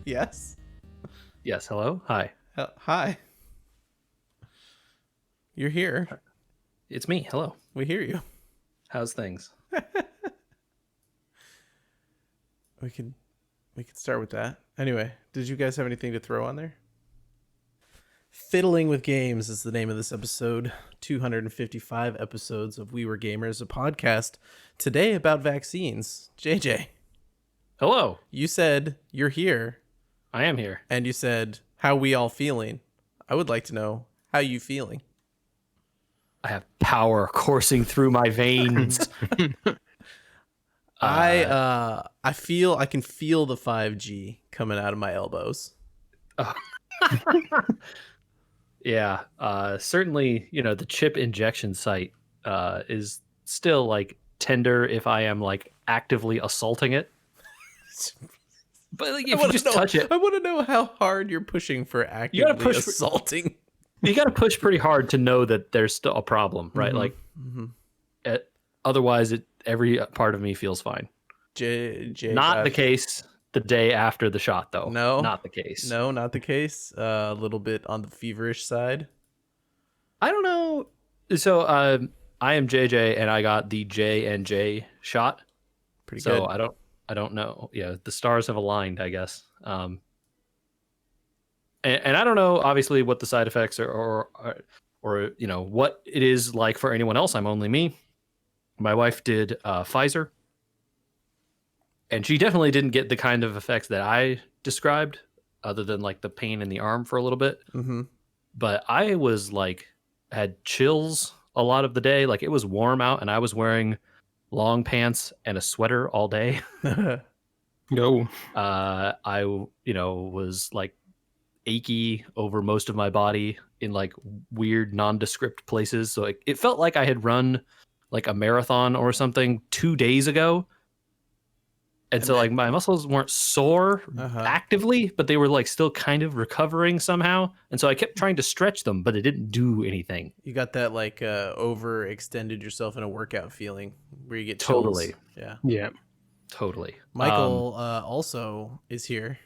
Yes. Yes, hello? Hi. Hi. You're here. It's me. Hello. We hear you. How's things? We can start with that. Anyway, did you guys have anything to throw on there? Fiddling with Games is the name of this episode. 255 episodes of We Were Gamers, a podcast today about vaccines. JJ, Hello. you said you're here, I am here. and you said how we all feeling. I would like to know how you feeling. I have power coursing through my veins. I can feel the 5G coming out of my elbows. Yeah. Certainly, the chip injection site is still like tender if I am like actively assaulting it. But like, if you just touch it, I want to know how hard you're pushing for actively assaulting. You got to push pretty hard to know that there's still a problem, right? Otherwise, every part of me feels fine. Not the case the day after the shot, though. No, not the case. No, not the case. A little bit on the feverish side. I don't know. So I am JJ, and I got the J&J shot. Pretty good. So I don't know. Yeah, the stars have aligned, I guess. And I don't know, obviously, what the side effects are, or what it is like for anyone else. I'm only me. My wife did Pfizer, and she definitely didn't get the kind of effects that I described, other than like the pain in the arm for a little bit. Mm-hmm. But I was like, had chills a lot of the day. Like, it was warm out, and I was wearing long pants and a sweater all day. No. I was like achy over most of my body in like weird nondescript places. So it felt like I had run like a marathon or something 2 days ago. And so like my muscles weren't sore actively, but they were like still kind of recovering somehow. And so I kept trying to stretch them, but it didn't do anything. You got that like overextended yourself in a workout feeling where you get chills. Totally. Yeah. Totally. Michael also is here.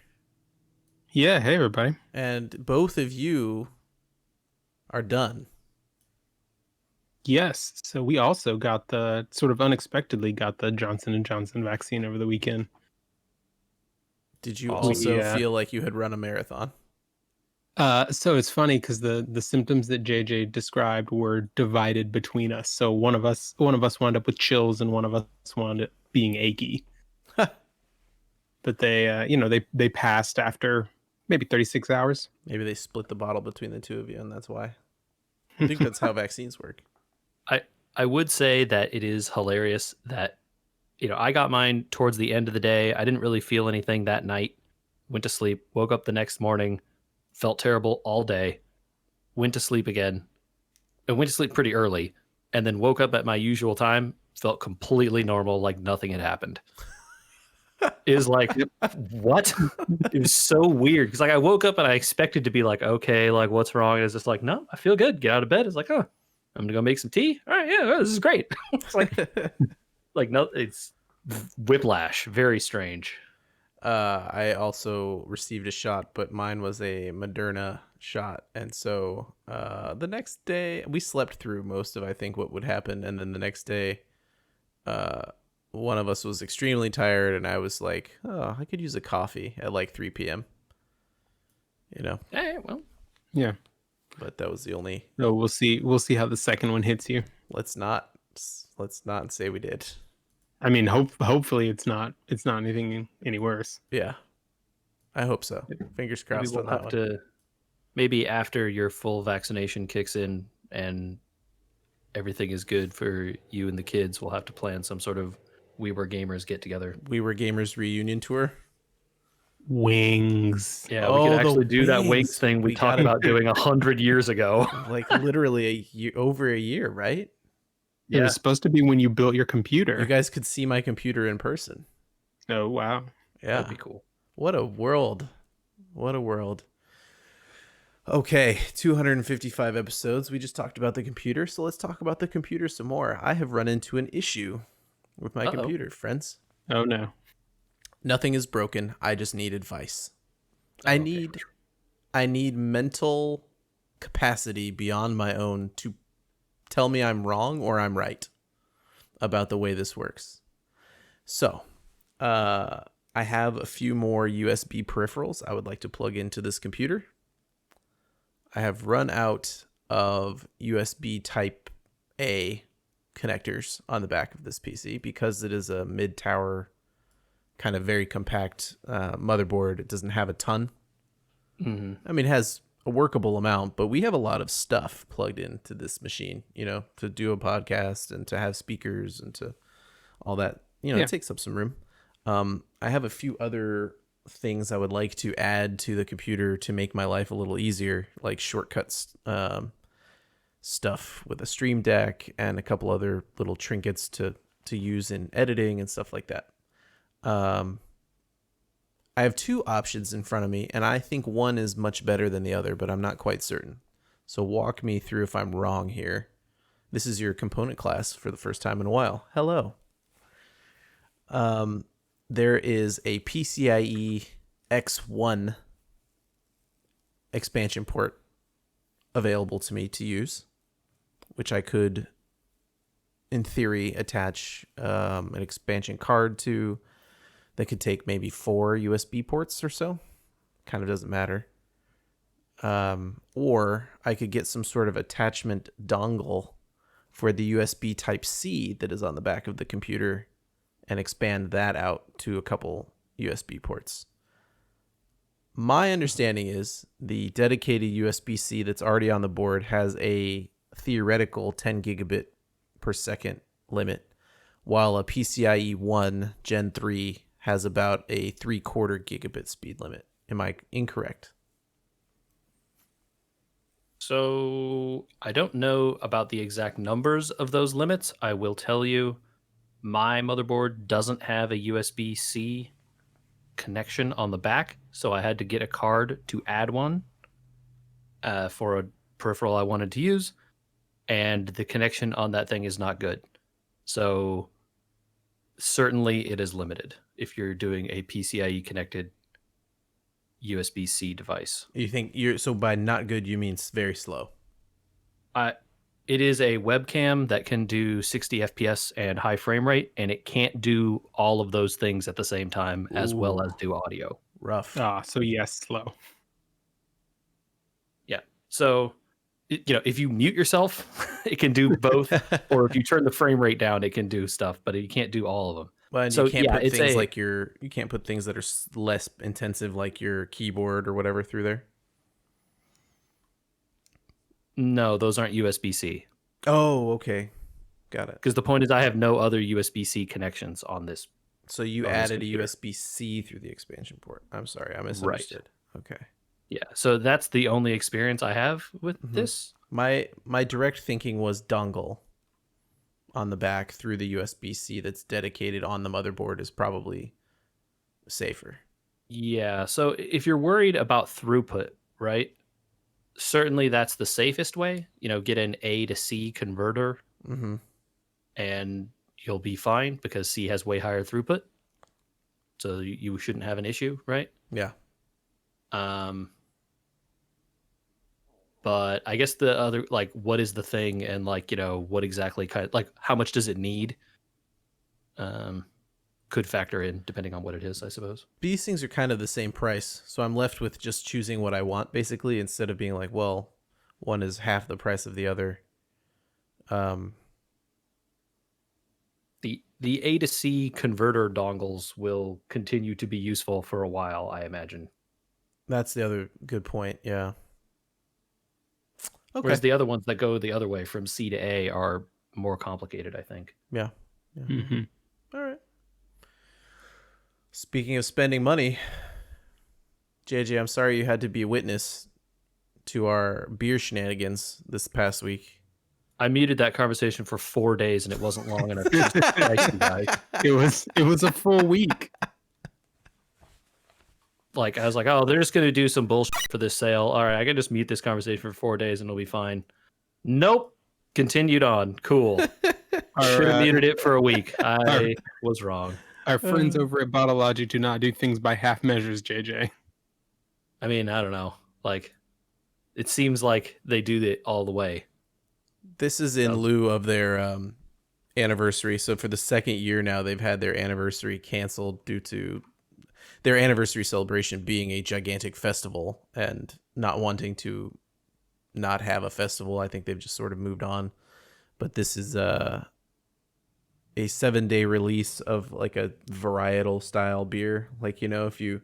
Yeah. Hey, everybody. And both of you are done. Yes. So we also got sort of unexpectedly got the Johnson & Johnson vaccine over the weekend. Did you also feel like you had run a marathon? So it's funny because the symptoms that JJ described were divided between us. So one of us wound up with chills, and one of us wound up being achy. But they passed after maybe 36 hours. Maybe they split the bottle between the two of you, and that's why. I think that's how vaccines work. I would say that it is hilarious that, I got mine towards the end of the day. I didn't really feel anything that night. Went to sleep, woke up the next morning, felt terrible all day, went to sleep again, and went to sleep pretty early, and then woke up at my usual time, felt completely normal, like nothing had happened. It was like, what? It was so weird because like I woke up and I expected to be like, okay, like what's wrong? And it's just like, no, I feel good. Get out of bed. It's like, oh, I'm gonna go make some tea. All right, yeah, this is great. It's like no, it's whiplash. Very strange. I also received a shot, but mine was a Moderna shot, and so the next day we slept through most of I think what would happen, and then the next day, one of us was extremely tired, and I was like, oh, I could use a coffee at like 3 p.m. Hey, well, yeah. But that was the only. So we'll see how the second one hits you. Let's not say we did. I mean, hopefully it's not anything any worse. Yeah, I hope so. Fingers crossed on that one. Maybe after your full vaccination kicks in and everything is good for you and the kids, we'll have to plan some sort of We Were Gamers get together. We Were Gamers reunion tour. Wings. Yeah, we could actually do that wings thing we talked about doing 100 years ago. Like literally over a year, right? Yeah. It was supposed to be when you built your computer. You guys could see my computer in person. Oh, wow. Yeah. That'd be cool. What a world. What a world. Okay, 255 episodes. We just talked about the computer, so let's talk about the computer some more. I have run into an issue with my computer, friends. Oh, no. Nothing is broken. I just need advice. Oh, I okay. need I need mental capacity beyond my own to tell me I'm wrong or I'm right about the way this works. So, I have a few more USB peripherals I would like to plug into this computer. I have run out of USB Type A connectors on the back of this PC because it is a mid-tower, kind of very compact motherboard. It doesn't have a ton. Mm-hmm. I mean, it has a workable amount, but we have a lot of stuff plugged into this machine, to do a podcast and to have speakers and to all that. It takes up some room. I have a few other things I would like to add to the computer to make my life a little easier, like shortcuts, stuff with a Stream Deck and a couple other little trinkets to use in editing and stuff like that. I have two options in front of me, and I think one is much better than the other, but I'm not quite certain. So walk me through if I'm wrong here. This is your component class for the first time in a while. Hello. There is a PCIe X1 expansion port available to me to use, which I could, in theory, attach an expansion card to that could take maybe 4 USB ports or so. Kind of doesn't matter. Or I could get some sort of attachment dongle for the USB Type-C that is on the back of the computer and expand that out to a couple USB ports. My understanding is the dedicated USB-C that's already on the board has a theoretical 10 gigabit per second limit, while a PCIe 1 Gen 3 has about a 3/4 gigabit speed limit. Am I incorrect? So I don't know about the exact numbers of those limits. I will tell you, my motherboard doesn't have a USB-C connection on the back, so I had to get a card to add one for a peripheral I wanted to use, and the connection on that thing is not good. So certainly it is limited if you're doing a PCIe connected USB-C device. You think so by not good you mean very slow? It is a webcam that can do 60 FPS and high frame rate, and it can't do all of those things at the same time as well as do audio. Rough. So yes, slow. Yeah. So, if you mute yourself, it can do both, or if you turn the frame rate down, it can do stuff, but you can't do all of them. Well, and So, you can't yeah, put it's things a- like you can't put things that are less intensive, like your keyboard or whatever, through there. No, those aren't USB-C. Oh, okay, got it. Because the point is, I have no other USB-C connections on this. So you on this added a computer. USB-C through the expansion port. I'm sorry, I misunderstood. Okay. Yeah. So that's the only experience I have with this. My direct thinking was dongle on the back through the USB-C that's dedicated on the motherboard is probably safer. Yeah. So if you're worried about throughput, right? Certainly that's the safest way. Get an A to C converter Mm-hmm. and you'll be fine because C has way higher throughput. So you shouldn't have an issue, right? Yeah. But I guess the other, like, what is the thing and what exactly how much does it need? Could factor in depending on what it is, I suppose. These things are kind of the same price, so I'm left with just choosing what I want, basically, instead of being like, well, one is half the price of the other. The A to C converter dongles will continue to be useful for a while, I imagine. That's the other good point, yeah. Okay. Whereas the other ones that go the other way from C to A are more complicated, I think. Yeah. Mm-hmm. All right. Speaking of spending money, JJ, I'm sorry you had to be a witness to our beer shenanigans this past week. I muted that conversation for 4 days and it wasn't long enough. Jesus Christ, you guys. It was a full week. Like, I was like, oh, they're just going to do some bullshit for this sale. All right, I can just mute this conversation for 4 days and it'll be fine. Nope. Continued on. Cool. Should have muted it for a week. I was wrong. Our friends over at Bottleology do not do things by half measures, JJ. I mean, I don't know. Like, it seems like they do it all the way. This is in So- lieu of their anniversary. So for the second year now, they've had their anniversary canceled due to their anniversary celebration being a gigantic festival and not wanting to not have a festival. I think they've just sort of moved on. But this is a 7-day release of like a varietal style beer. Like, you know, if you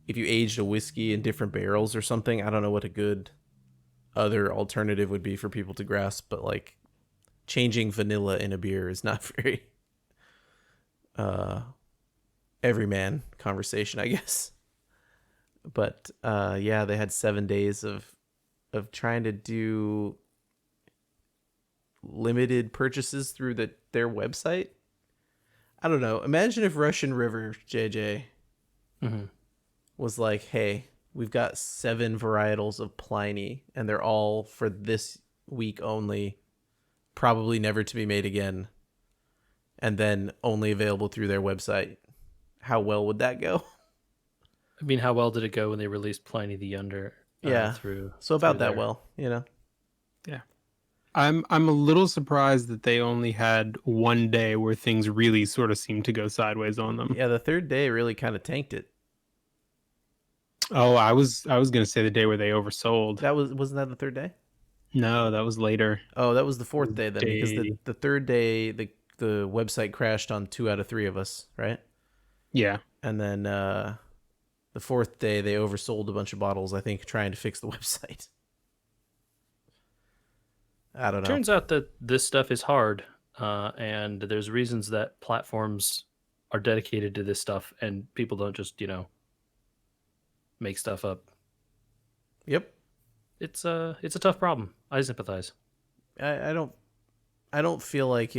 aged a whiskey in different barrels or something, I don't know what a good other alternative would be for people to grasp, but like changing vanilla in a beer is not very everyman conversation, I guess. But yeah, they had 7 days of trying to do limited purchases through their website. I don't know. Imagine if Russian River, JJ, was like, hey, we've got 7 varietals of Pliny, and they're all for this week only, probably never to be made again, and then only available through their website. How well would that go? I mean, how well did it go when they released Pliny the Younger? Yeah. Through So about through that there? well, you know. Yeah. I'm a little surprised that they only had one day where things really sort of seemed to go sideways on them. Yeah, the third day really kind of tanked it. Oh, I was gonna say the day where they oversold. That wasn't that the third day? No, that was later. Oh, that was the fourth day then, because Day, the third day the website crashed on 2 out of 3 of us, right? yeah. And then the fourth day they oversold a bunch of bottles, I think, trying to fix the website. I don't know. Turns out that this stuff is hard, and there's reasons that platforms are dedicated to this stuff, and people don't just make stuff up. Yep. It's a tough problem. I sympathize. I don't feel like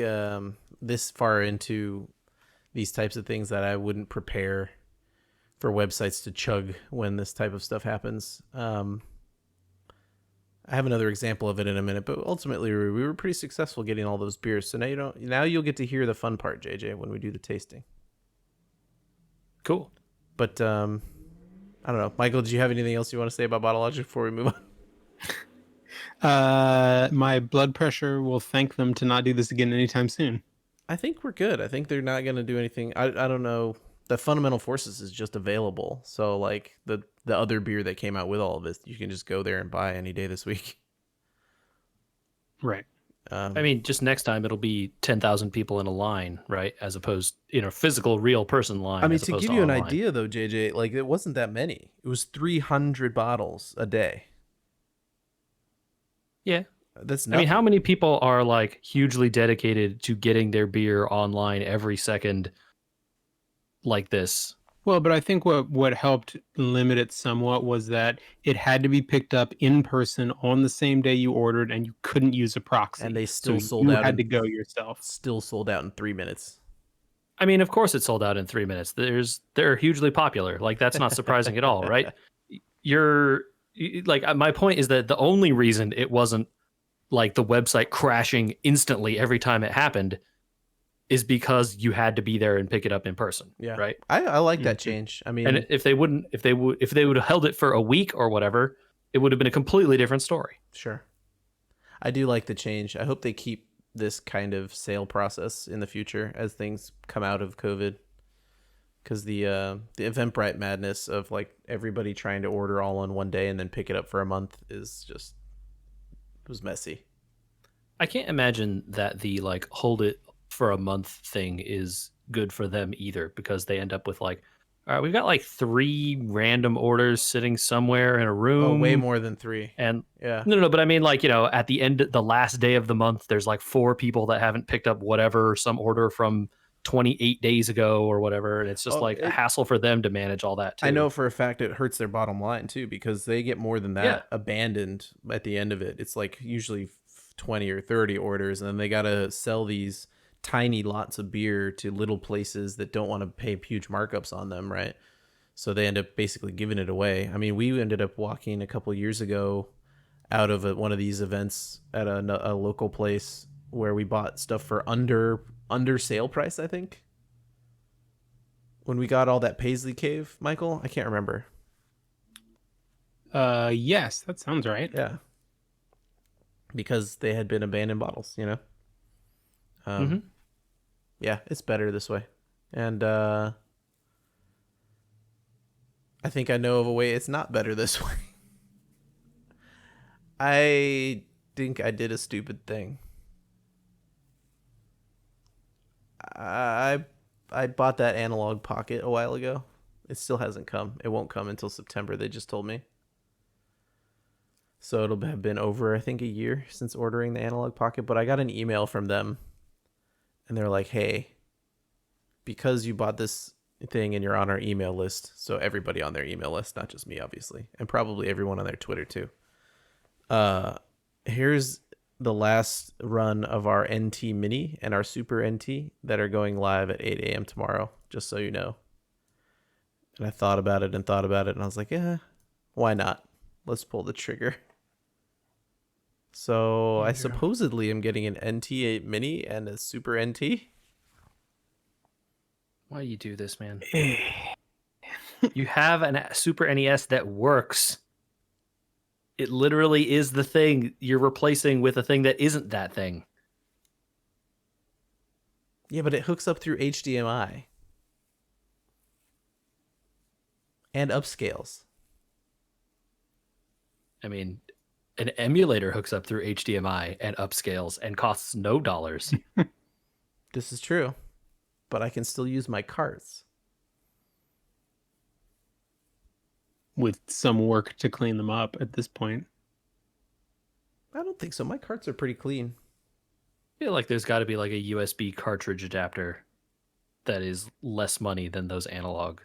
this far into these types of things that I wouldn't prepare for websites to chug when this type of stuff happens. I have another example of it in a minute, but ultimately we were pretty successful getting all those beers. So now you'll get to hear the fun part, JJ, when we do the tasting. Cool. But I don't know, Michael. Do you have anything else you want to say about Bottleology before we move on? My blood pressure will thank them to not do this again anytime soon. I think we're good. I think they're not going to do anything. I don't know. The Fundamental Forces is just available. So like the other beer that came out with all of this, you can just go there and buy any day this week. Right. I mean, just next time it'll be 10,000 people in a line, right? As opposed, physical, real person line. I mean, as to opposed give you an online. idea though, JJ, like it wasn't that many. It was 300 bottles a day. Yeah. That's I mean, how many people are like hugely dedicated to getting their beer online every second like this? Well, but I think what helped limit it somewhat was that it had to be picked up in person on the same day you ordered, and you couldn't use a proxy. And they still so sold you out had in- to go yourself. Still sold out in 3 minutes. I mean, of course it sold out in 3 minutes. They're hugely popular. Like, that's not surprising at all, right? My point is that the only reason it wasn't like the website crashing instantly every time it happened is because you had to be there and pick it up in person. Yeah. Right. I like that Mhm. change. I mean, And if they would have held it for a week or whatever, it would have been a completely different story. sure. I do like the change. I hope they keep this kind of sale process in the future as things come out of COVID. Because the Eventbrite madness of like everybody trying to order all on one day and then pick it up for a month was messy. I can't imagine that the like hold it for a month thing is good for them either, because they end up with like, all right, we've got like 3 random orders sitting somewhere in a room. Oh, way more than 3. And Yeah. no, but I mean, like, at the end, the last day of the month, there's like 4 people that haven't picked up whatever, some order from 28 days ago or whatever. And it's just a hassle for them to manage all that too. I know for a fact it hurts their bottom line too, because they get more than that abandoned at the end of it. It's like usually 20 or 30 orders, and then they got to sell these tiny lots of beer to little places that don't want to pay huge markups on them, right? So they end up basically giving it away. I mean, we ended up walking a couple years ago out of one of these events at a local place where we bought stuff for under sale price, I think. when we got all that Paisley Cave, Michael? I can't remember. Yes, that sounds right. Yeah. Because they had been abandoned bottles, you know? Mm-hmm. Yeah, it's better this way. And I think I know of a way it's not better this way. I think I did a stupid thing. I I bought that analog pocket a while ago. It still hasn't come. It won't come until September, they just told me. So it'll have been over, I think, a year since ordering the analog pocket. But I got an email from them, and they're like, "Hey, because you bought this thing and you're on our email list, so everybody on their email list, not just me, obviously, and probably everyone on their Twitter too. Uh, here's the last run of our NT Mini and our Super NT that are going live at 8 a.m. tomorrow, just so you know." And I thought about it and thought about it, and I was like, "Yeah, why not? Let's pull the trigger." So I Yeah. supposedly am getting an NT8 Mini and a Super NT. Why do you do this, man? You have a Super NES that works. It literally is the thing you're replacing with a thing that isn't that thing. Yeah, but it hooks up through HDMI and upscales. I mean, an emulator hooks up through HDMI and upscales and costs no dollars. This is true, but I can still use my carts. With some work to clean them up at this point. I don't think so. My carts are pretty clean. I feel like there's got to be like a USB cartridge adapter that is less money than those analog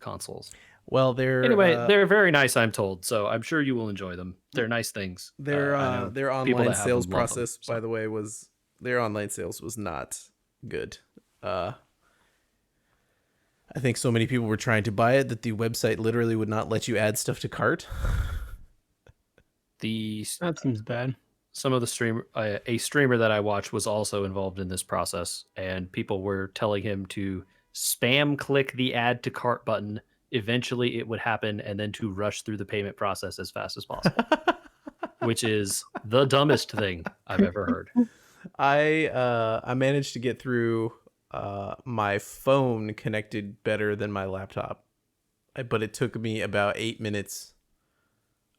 consoles. Well, they're Anyway, they're very nice, I'm told, so I'm sure you will enjoy them. They're nice things. their I know their people online that have sales them love them, process, so. by the way, was their online sales was not good. I think so many people were trying to buy it that the website literally would not let you add stuff to cart. That seems bad. Some of the a streamer that I watched was also involved in this process, and people were telling him to spam click the add to cart button. Eventually, it would happen, and then to rush through the payment process as fast as possible, which is the dumbest thing I've ever heard. I managed to get through. My phone connected better than my laptop, but it took me about 8 minutes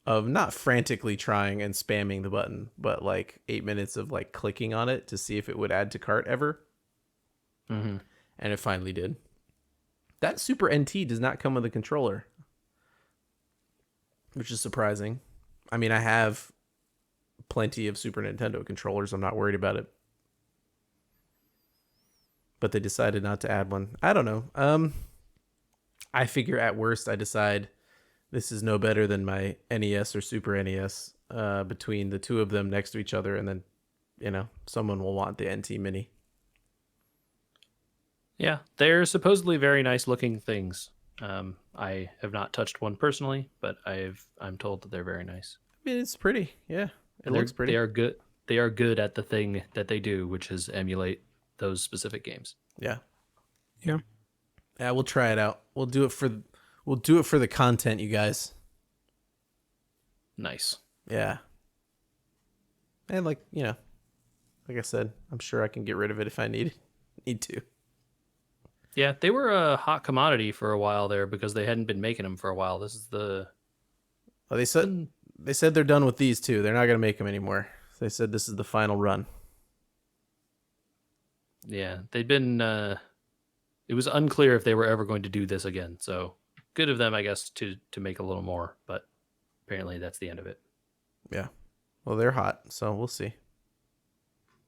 of not frantically trying and spamming the button, but like 8 minutes of like clicking on it to see if it would add to cart ever. Mm-hmm. And it finally did. That Super NT does not come with a controller, which is surprising. I mean, I have plenty of Super Nintendo controllers. I'm not worried about it. But they decided not to add one. I don't know. I figure at worst I decide this is no better than my NES or Super NES. Between the two of them next to each other, and then someone will want the NT Mini. Yeah, they're supposedly very nice looking things. I have not touched one personally, but I'm told that they're very nice. I mean, it's pretty. Yeah, it looks pretty. They are good. They are good at the thing that they do, which is emulate those specific games. Yeah. Yeah. Yeah, we'll try it out. We'll do it for the content, you guys. Nice. Yeah. And like I said, I'm sure I can get rid of it if I need to. Yeah, they were a hot commodity for a while there because they hadn't been making them for a while. This is the. Well, they said they're done with these too. They're not gonna make them anymore. They said this is the final run. Yeah, they'd been. It was unclear if they were ever going to do this again. So good of them, I guess, to make a little more. But apparently, that's the end of it. Yeah. Well, they're hot, so we'll see.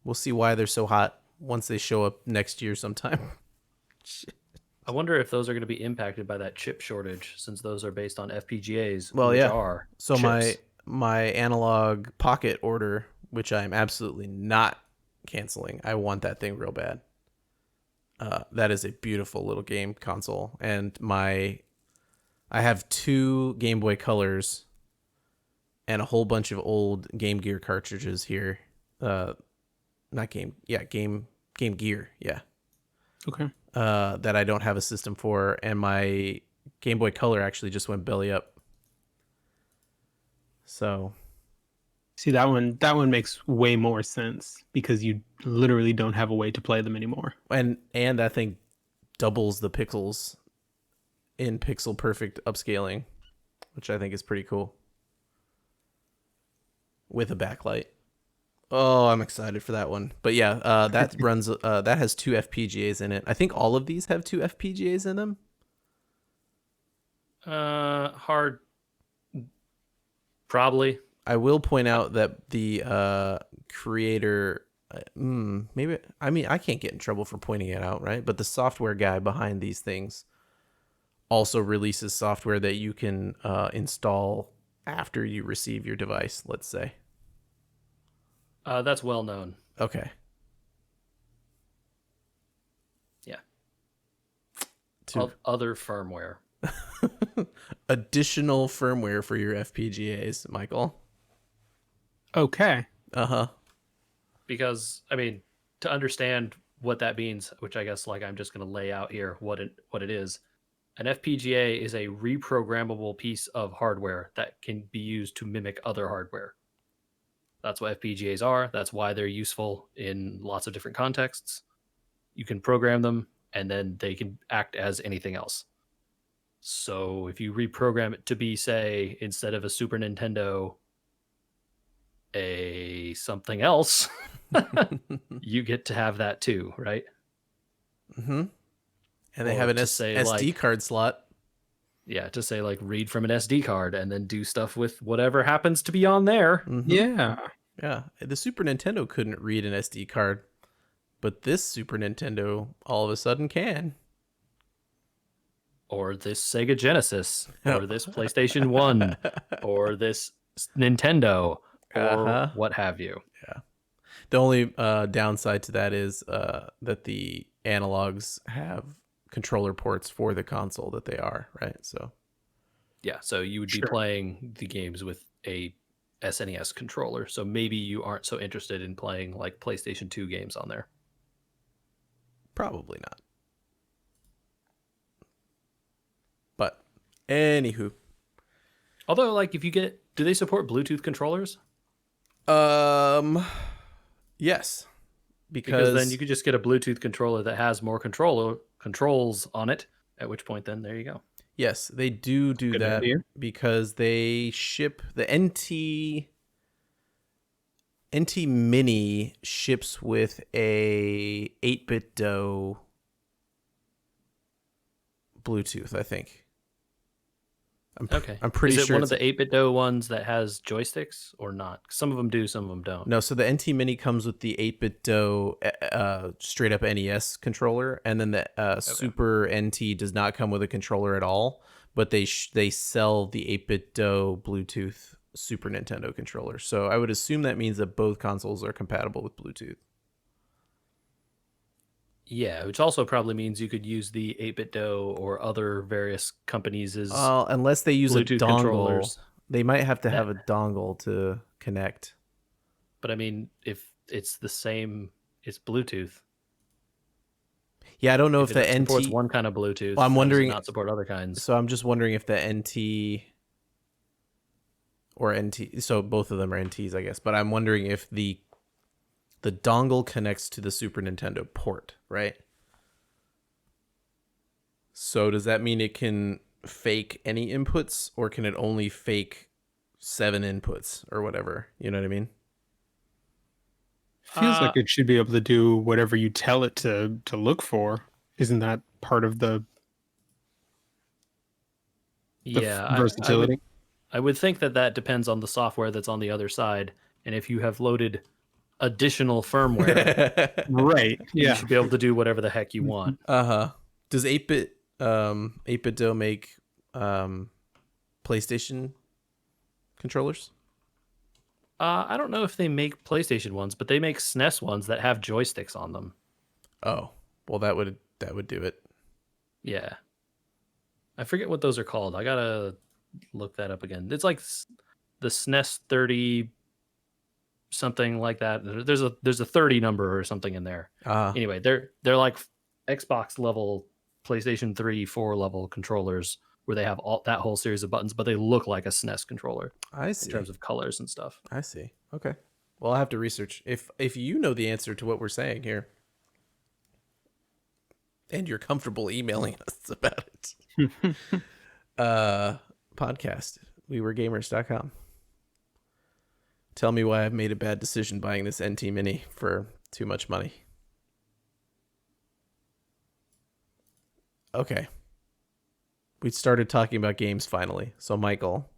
We'll see why they're so hot once they show up next year sometime. I wonder if those are going to be impacted by that chip shortage, since those are based on FPGAs. Well, which yeah. Are so chips. my analog pocket order, which I'm absolutely not canceling. I want that thing real bad. That is a beautiful little game console, and I have 2 Game Boy Colors and a whole bunch of old Game Gear cartridges here. Not Game Gear, yeah. Okay. That I don't have a system for, and my Game Boy Color actually just went belly up. So See, that one makes way more sense because you literally don't have a way to play them anymore. and that thing doubles the pixels in pixel perfect upscaling, which I think is pretty cool. With a backlight. Oh, I'm excited for that one. But yeah, that runs. That has 2 FPGAs in it. I think all of these have 2 FPGAs in them. Hard. Probably. I will point out that the creator, maybe, I mean, I can't get in trouble for pointing it out, right? But the software guy behind these things also releases software that you can install after you receive your device, let's say. That's well known. Okay. Yeah. To Other firmware. additional firmware for your FPGAs, Michael. Okay. Uh-huh. Because I mean, to understand what that means, which I guess like I'm just going to lay out here what it is. An FPGA is a reprogrammable piece of hardware that can be used to mimic other hardware. That's what FPGAs are. That's why they're useful in lots of different contexts. You can program them and then they can act as anything else. So if you reprogram it to be, say, instead of a Super Nintendo, a something else, you get to have that too, right? Mm-hmm. And they Or have an to say, SD like, card slot. yeah, to say like read from an SD card and then do stuff with whatever happens to be on there. Mm-hmm. Yeah. Yeah. The Super Nintendo couldn't read an SD card, but this Super Nintendo all of a sudden can. Or this Sega Genesis, Oh. or this PlayStation 1, or this Nintendo, or what have you. Yeah. The only downside to that is that the analogs have controller ports for the console that they are, right? So Yeah, so you would be Sure. playing the games with a SNES controller. So maybe you aren't so interested in playing like PlayStation 2 games on there. probably not. But anywho. Although, like, if you get, do they support Bluetooth controllers? Yes. Because then you could just get a Bluetooth controller that has more controls on it, at which point then there you go. Yes, they do Good that idea. because they ship the NT Mini ships with a 8-bit DOE Bluetooth, I think. Okay. I'm pretty Is it sure one of the 8-bit DOE ones that has joysticks or not? Some of them do, some of them don't. No, so the NT Mini comes with the 8-bit DOE straight up NES controller, and then the Super NT does not come with a controller at all, but they sell the 8-bit DOE Bluetooth Super Nintendo controller. So I would assume that means that both consoles are compatible with Bluetooth. Yeah, which also probably means you could use the 8-bit DOE or other various companies' Unless they use Bluetooth a dongle, controllers. they might have to That- have a dongle to connect. But I mean, if it's the same, it's Bluetooth. Yeah, I don't know if the it supports NT. one kind of Bluetooth, Well, I'm how does it wondering. not support other kinds. So I'm just wondering if the NT or NT. So both of them are NTs, I guess. But I'm wondering if the dongle connects to the Super Nintendo port, right? So does that mean it can fake any inputs, or can it only fake 7 inputs or whatever? You know what I mean? Feels like it should be able to do whatever you tell it to look for. Isn't that part of the Yeah, versatility? I would think that depends on the software that's on the other side, and if you have loaded additional firmware, Right. you Yeah. should be able to do whatever the heck you want. Does 8-bit DOE make PlayStation controllers? I don't know if they make PlayStation ones, but they make SNES ones that have joysticks on them. Oh, well that would do it. Yeah. I forget what those are called. I gotta look that up again. It's like the SNES 30 something like that. There's a 30 number or something in there. Anyway, they're like Xbox level, PlayStation 3, 4 level controllers where they have all that whole series of buttons, but they look like a SNES controller I in see. terms of colors and stuff. I see. Okay. Well, I'll have to research. If you know the answer to what we're saying here and you're comfortable emailing us about it, uh podcast, wewergamers.com. Tell me why I've made a bad decision buying this NT Mini for too much money. Okay. We started talking about games finally. So Michael,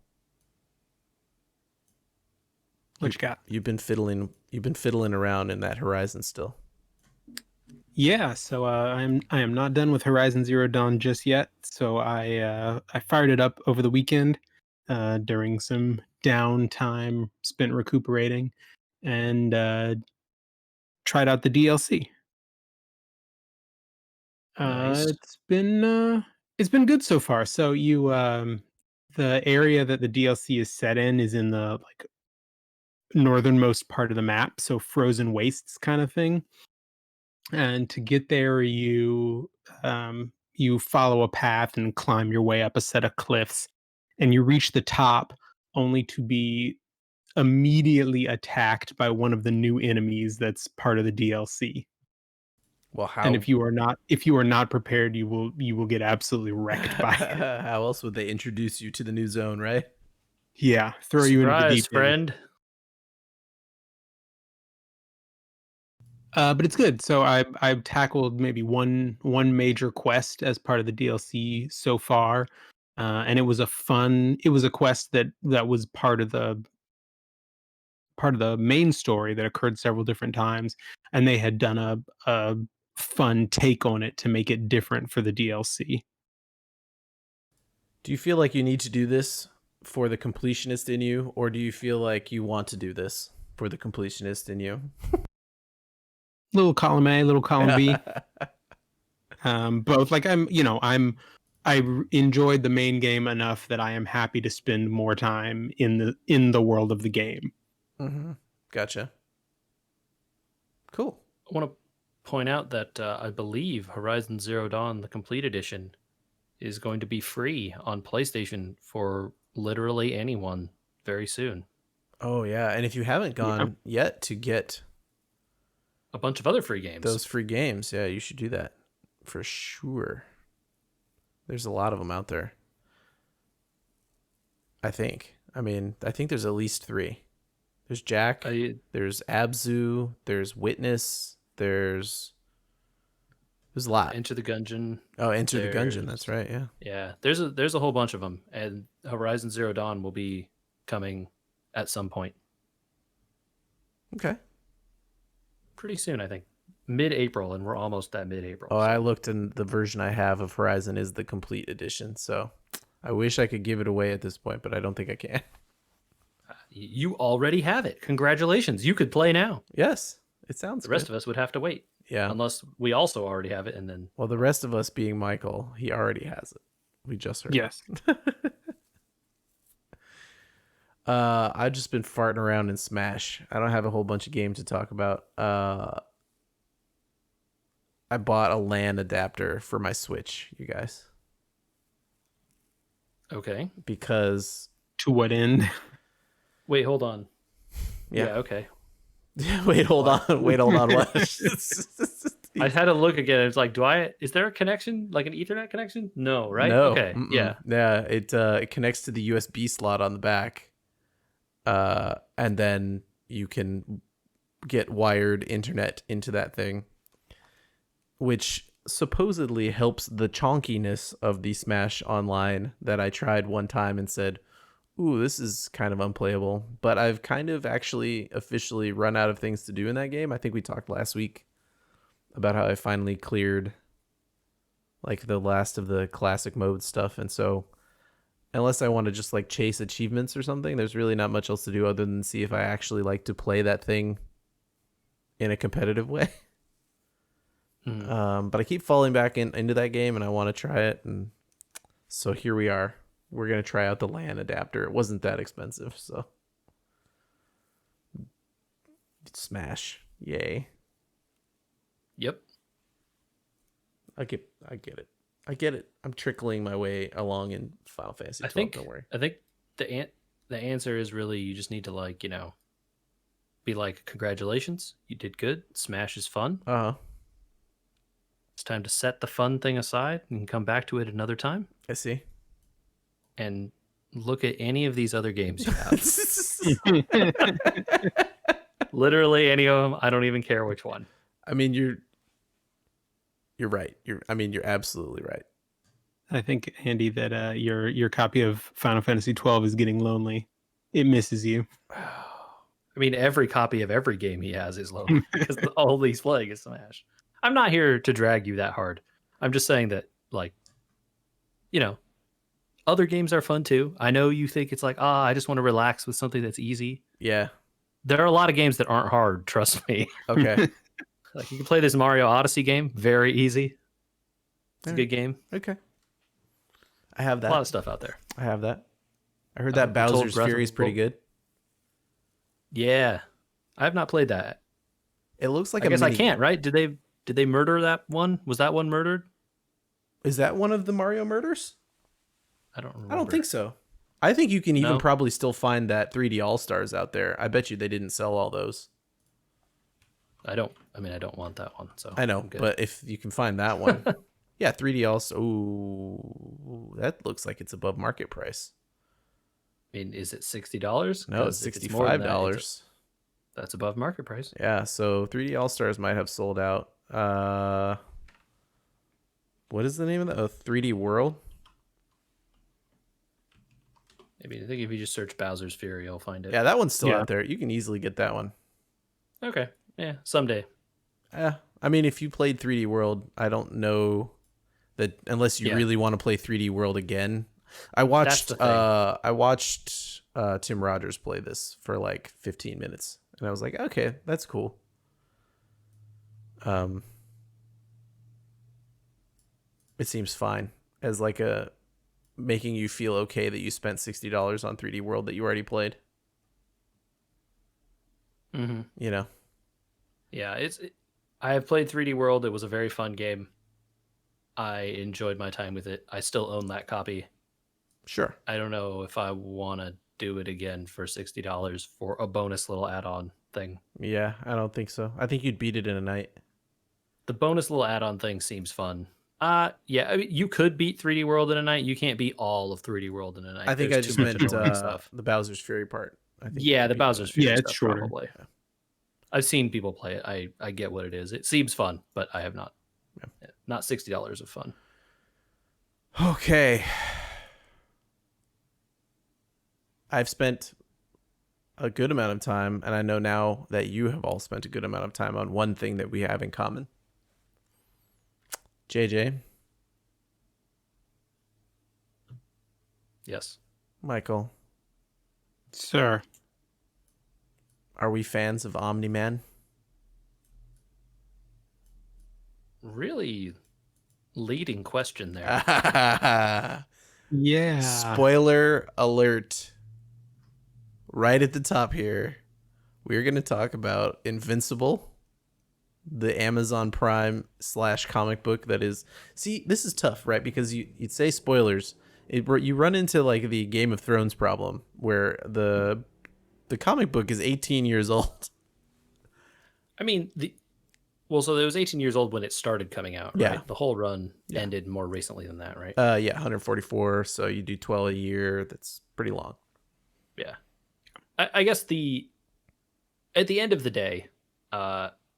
What you got? you've been fiddling around in that Horizon still. Yeah, so I am not done with Horizon Zero Dawn just yet. So I fired it up over the weekend during some downtime spent recuperating, and tried out the DLC. Nice. It's been good so far. So the area that the DLC is set in is in the like northernmost part of the map, so frozen wastes kind of thing. And to get there, you follow a path and climb your way up a set of cliffs, and you reach the top only to be immediately attacked by one of the new enemies that's part of the DLC. Well, And how if you are not prepared, you will get absolutely wrecked by it. how else would they introduce you to the new zone, right? Yeah, throw you into the Surprise, deep end. friend. But it's good. So I've tackled maybe one major quest as part of the DLC so far, and it was a fun. It was a quest that was part of the main story that occurred several different times, and they had done a fun take on it to make it different for the DLC. Do you feel like you need to do this for the completionist in you, or do you feel like you want to do this for the completionist in you? Little column A, little column B. Both. Like enjoyed the main game enough that I am happy to spend more time in the world of the game. Mm-hmm. Gotcha. Cool. I want to point out that I believe Horizon Zero Dawn, the complete edition, is going to be free on PlayStation for literally anyone very soon. Oh yeah, and if you haven't Yeah. gone yet to get A bunch of other free games. those free games, yeah, you should do that for sure. There's a lot of them out there. I think. I mean, I think there's at least 3. There's Jack, there's Abzu, there's Witness, there's a lot. Enter the Gungeon. Oh, Enter the Gungeon, that's right, yeah. Yeah, there's a whole bunch of them, and Horizon Zero Dawn will be coming at some point. Okay. Pretty soon, I think. Mid-April, and we're almost at mid-April. Oh, so. I looked, and the version I have of Horizon is the complete edition, so I wish I could give it away at this point, but I don't think I can. You already have it. Congratulations. You could play now. Yes, it sounds The rest good. of us would have to wait. Yeah. Unless we also already have it, and then... Well, the rest of us being Michael, he already has it. We just heard. Yes. I've just been farting around in Smash. I don't have a whole bunch of games to talk about. I bought a LAN adapter for my Switch, you guys. Okay. Because... To what end? Wait, hold on. Yeah, okay. Wait, hold on. What? I had to look again. It's like, is there a connection, like an Ethernet connection? No, right? No. Okay. Mm-mm. Yeah. Yeah. It connects to the USB slot on the back, and then you can get wired internet into that thing, which supposedly helps the chonkiness of the Smash Online that I tried one time and said, ooh, this is kind of unplayable. But I've kind of actually officially run out of things to do in that game. I think we talked last week about how I finally cleared like the last of the classic mode stuff. And so unless I want to just like chase achievements or something, there's really not much else to do other than see if I actually like to play that thing in a competitive way. But I keep falling back into that game and I want to try it. And so here we are. We're going to try out the LAN adapter. It wasn't that expensive, so. Smash. Yay. Yep. I get it. I get it. I'm trickling my way along in Final Fantasy 12. Don't worry. I think the answer is really you just need to like, be like, congratulations, you did good. Smash is fun. Uh-huh. It's time to set the fun thing aside and come back to it another time I see. and look at any of these other games you have. Literally any of them. I don't even care which one. I mean, you're right. You're absolutely right. I think, Andy, that your copy of Final Fantasy 12 is getting lonely. It misses you. I mean, every copy of every game he has is low because all he's playing is Smash. I'm not here to drag you that hard. I'm just saying that, like, other games are fun too. I know you think it's like, I just want to relax with something that's easy. Yeah. There are a lot of games that aren't hard, trust me. Okay. Like, you can play this Mario Odyssey game, very easy. It's a good game. Okay. I have that. A lot of stuff out there. I have that. I heard that We're told Bowser's Breath of Fury is the pretty Wild- good. Yeah, I have not played that. It looks like I a guess I mini- can't. Right? Did they murder that one? Was that one murdered? Is that one of the Mario murders? I don't remember. I don't think so. I think you can even No? probably still find that 3D All-Stars out there. I bet you they didn't sell all those. I don't want that one. So I know, I'm good. but if you can find that one. Yeah, 3D All-Stars. Ooh, that looks like it's above market price. I mean, is it $60? No, it's $65. That's above market price. Yeah, so 3D All-Stars might have sold out. What is the name of that? 3D World? I mean, I think if you just search Bowser's Fury, you'll find it. Yeah, that one's still Yeah. out there. You can easily get that one. Okay. Yeah, someday. I mean, if you played 3D World, I don't know that unless you Yeah. really want to play 3D World again. I That's watched the thing. I watched Tim Rogers play this for like 15 minutes, and I was like, okay, that's cool. It seems fine as like a making you feel okay that you spent $60 on 3D World that you already played. Mm-hmm. You know. Yeah, I have played 3D World. It was a very fun game. I enjoyed my time with it. I still own that copy. Sure. I don't know if I want to do it again for $60 for a bonus little add-on thing. Yeah, I don't think so. I think you'd beat it in a night. The bonus little add-on thing seems fun. Yeah, I mean, you could beat 3D World in a night. You can't beat all of 3D World in a night. I think There's I just too much meant annoying stuff. the Bowser's Fury part. I think Yeah, you the beat Bowser's that. Fury Yeah, it's stuff, shorter. probably. Yeah. I've seen people play it. I get what it is. It seems fun, but I have not. Yeah. Yeah, not $60 of fun. Okay. I've spent a good amount of time, and I know now that you have all spent a good amount of time on one thing that we have in common. JJ, Yes. Michael, Sir. are we fans of Omni-Man? Really leading question there. Yeah. Spoiler alert. Right at the top here, we're going to talk about Invincible, the Amazon Prime / comic book that is... See, this is tough, right? Because you'd say spoilers. You run into like the Game of Thrones problem where the comic book is 18 years old. I mean, so it was 18 years old when it started coming out, right? Yeah. The whole run ended more recently than that, right? Yeah, 144. So you do 12 a year. That's pretty long. Yeah. I guess at the end of the day,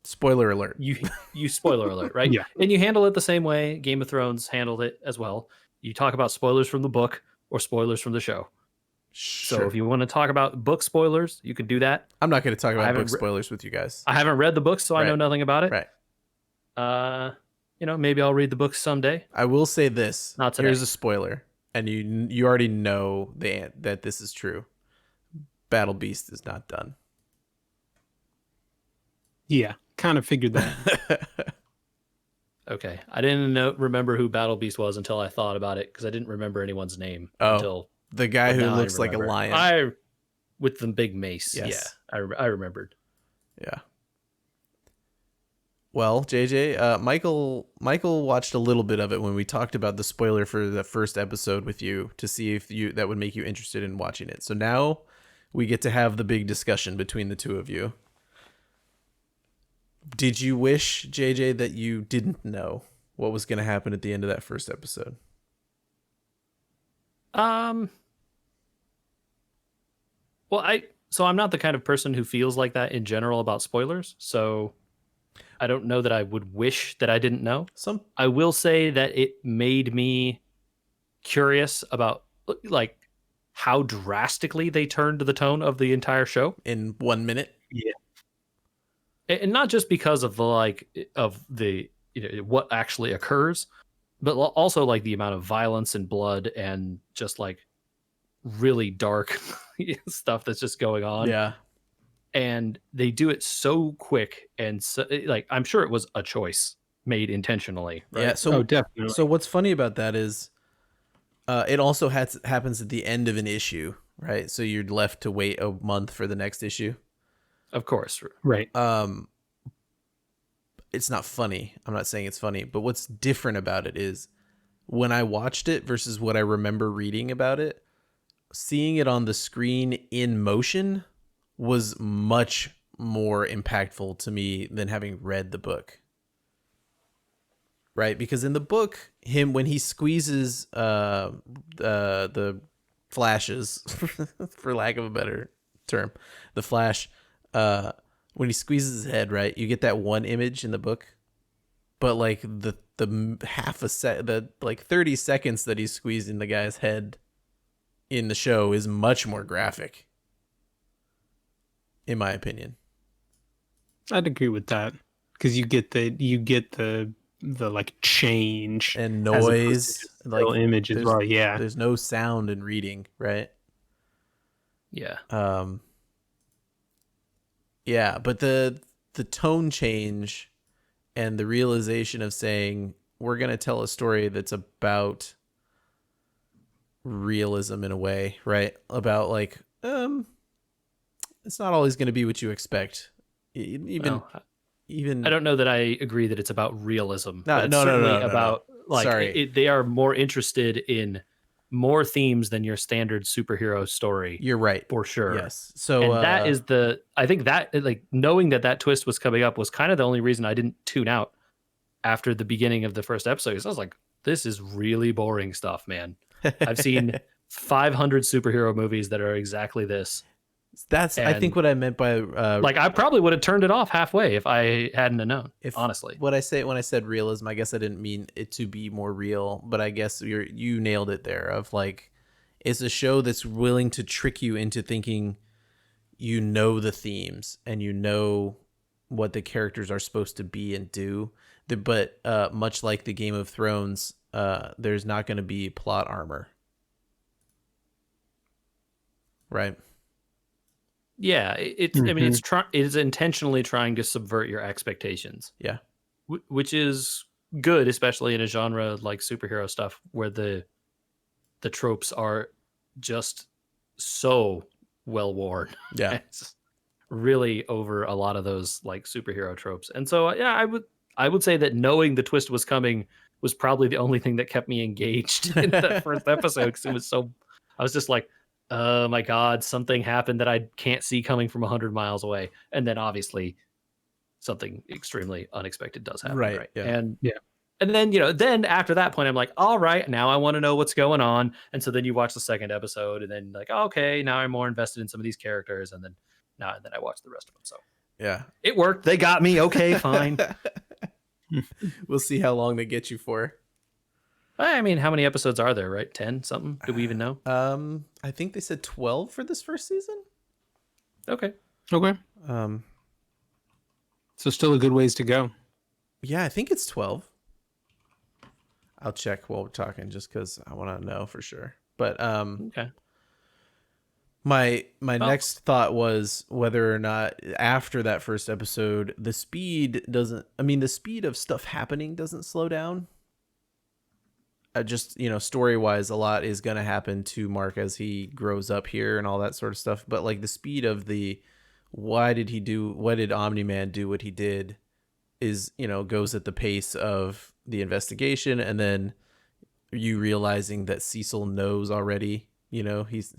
Spoiler alert. you spoiler alert, right? Yeah. And you handle it the same way Game of Thrones handled it as well. You talk about spoilers from the book or spoilers from the show. Sure. So if you want to talk about book spoilers, you could do that. I'm not going to talk about haven't book re- spoilers with you guys. I haven't read the book, so I know Right. nothing about it. Right. Maybe I'll read the book someday. I will say this. Not today. Here's a spoiler, and you already know that this is true. Battle Beast is not done. Yeah. Kind of figured that. Okay. I didn't remember who Battle Beast was until I thought about it because I didn't remember anyone's name Oh. until The guy but who now I looks like a remember. lion. With the big mace. Yes. Yeah. I remembered. Yeah. Well, JJ, Michael watched a little bit of it when we talked about the spoiler for the first episode with you to see if you that would make you interested in watching it. So now we get to have the big discussion between the two of you. Did you wish, JJ, that you didn't know what was going to happen at the end of that first episode? Well, I'm not the kind of person who feels like that in general about spoilers. So I don't know that I would wish that I didn't know. I will say that it made me curious about like how drastically they turned the tone of the entire show in 1 minute. Yeah. And not just because of the what actually occurs, but also like the amount of violence and blood and just like really dark stuff that's just going on. Yeah. And they do it so quick, and so, like, I'm sure it was a choice made intentionally, right? Yeah. So definitely. So what's funny about that is, it also happens at the end of an issue, right? So you're left to wait a month for the next issue. Of course, right. It's not funny. I'm not saying it's funny, but what's different about it is when I watched it versus what I remember reading about it, seeing it on the screen in motion was much more impactful to me than having read the book. Right? Because in the book, when he squeezes the flashes, for lack of a better term, the flash, when he squeezes his head, right, you get that one image in the book, but like the half a sec, the like 30 seconds that he's squeezing the guy's head in the show is much more graphic, in my opinion. I'd agree with that, because you get the like change and noise, like image as well. Yeah, there's no sound in reading, right? Yeah. Yeah, but the tone change and the realization of saying we're gonna tell a story that's about realism in a way, right? About like, it's not always going to be what you expect. Even I don't know that I agree that it's about realism. No, but it's no, certainly no, no, about no. like Sorry. they are more interested in more themes than your standard superhero story. You're right, for sure. Yes. So and that is I think that like knowing that twist was coming up was kind of the only reason I didn't tune out after the beginning of the first episode. Because I was like, this is really boring stuff, man. I've seen 500 superhero movies that are exactly this. That's I think what I meant by like I probably would have turned it off halfway if I hadn't have known. Honestly, what I say when I said realism, I guess I didn't mean it to be more real, but I guess you nailed it there. Of like, it's a show that's willing to trick you into thinking you know the themes and you know what the characters are supposed to be and do. But much like the Game of Thrones, there's not going to be plot armor. Right. Yeah, it's. I mean, it's intentionally trying to subvert your expectations. Yeah, which is good, especially in a genre like superhero stuff, where the tropes are just so well worn. Yeah, it's really over a lot of those like superhero tropes. And so, yeah, I would say that knowing the twist was coming was probably the only thing that kept me engaged in that first episode, because it was so. I was just like, oh my God, something happened that I can't see coming from 100 miles away. And then obviously something extremely unexpected does happen. Right. Yeah. And then, then after that point, I'm like, all right, now I want to know what's going on. And so then you watch the second episode and then like, okay, now I'm more invested in some of these characters. And then I watch the rest of them. So yeah, it worked. They got me. Okay, fine. We'll see how long they get you for. I mean, how many episodes are there, right? 10 something? Do we even know? I think they said 12 for this first season. Okay. So still a good ways to go. Yeah, I think it's 12. I'll check while we're talking just because I want to know for sure. But okay. My next thought was whether or not after that first episode, the speed of stuff happening doesn't slow down. Just, story-wise, a lot is going to happen to Mark as he grows up here and all that sort of stuff. But, like, the speed of what did Omni-Man do what he did is, goes at the pace of the investigation, and then you realizing that Cecil knows already, he's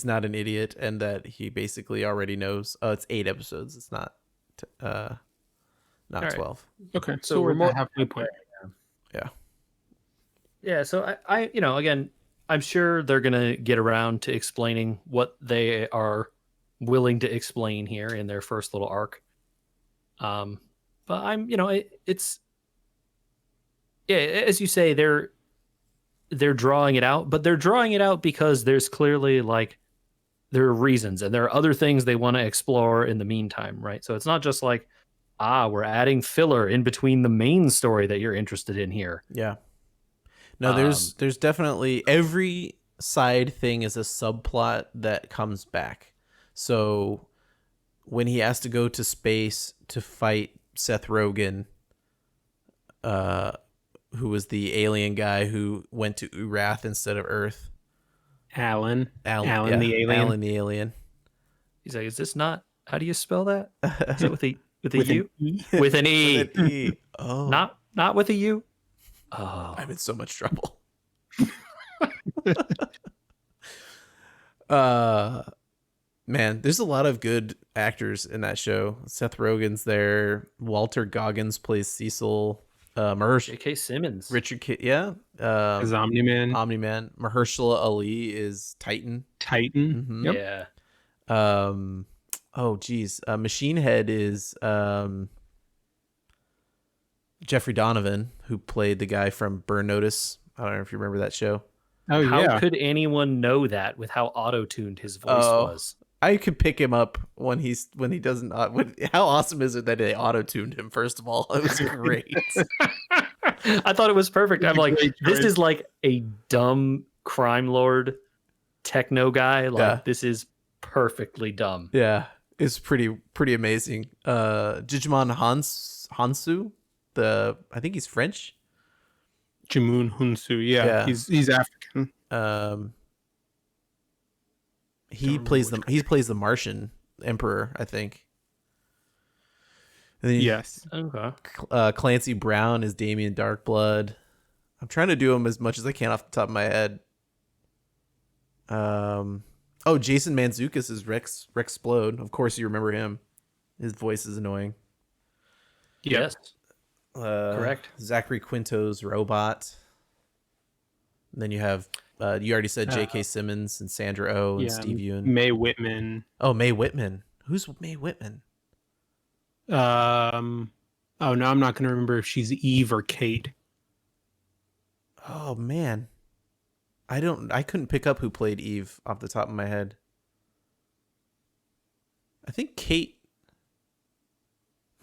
not an idiot, and that he basically already knows. It's 8 episodes. It's not All right. 12. Okay, So so we're we're at more the halfway point. Yeah. Yeah, so I again, I'm sure they're gonna get around to explaining what they are willing to explain here in their first little arc. But I'm, it's yeah, as you say, they're drawing it out, but they're drawing it out because there's clearly like there are reasons and there are other things they want to explore in the meantime, right? So it's not just like, we're adding filler in between the main story that you're interested in here. Yeah. No, Um, there's definitely every side thing is a subplot that comes back. So when he has to go to space to fight Seth Rogen, who was the alien guy who went to Urath instead of Earth. Alan Yeah, the alien. Alan the alien. he's like, is this not? How do you spell that? Is it with a With U? an E. With an E, With an E. Oh, not with a U. Oh, I'm in so much trouble. Man, there's a lot of good actors in that show. Seth Rogen's there. Walter Goggins plays Cecil. J.K. Simmons. Richard K. Yeah. As Omni-Man. Omni-Man. Mahershala Ali is Titan. Titan. Mhm. Yep. Yeah. Oh geez. Machine Head is Jeffrey Donovan, who played the guy from Burn Notice. I don't know if you remember that show. Oh How yeah. could anyone know that with how auto-tuned his voice Oh. was? I could pick him up when he doesn't. How awesome is it that they auto tuned him? First of all, it was great. I thought it was perfect. I'm like, Great this choice. is like a dumb crime lord techno guy. Like, Yeah. this is perfectly dumb. Yeah, it's pretty amazing. Digimon Hansu, I think he's French. Jimun Hunsu. Yeah, Yeah. he's African. He Don't plays remember he plays the Martian Emperor, I think. And then Yes. Okay. Clancy Brown is Damien Darkblood. I'm trying to do him as much as I can off the top of my head. Jason Mantzoukas is Rex Splode. Of course, you remember him. His voice is annoying. Yep. Yes. Correct. Zachary Quinto's Robot. And then you have you already said J.K. Simmons and Sandra Oh and Yeah. Steve Ewan. Mae Whitman. Oh, Mae Whitman. Who's Mae Whitman? Oh no, I'm not going to remember if she's Eve or Kate. Oh man, I couldn't pick up who played Eve off the top of my head. I think Kate.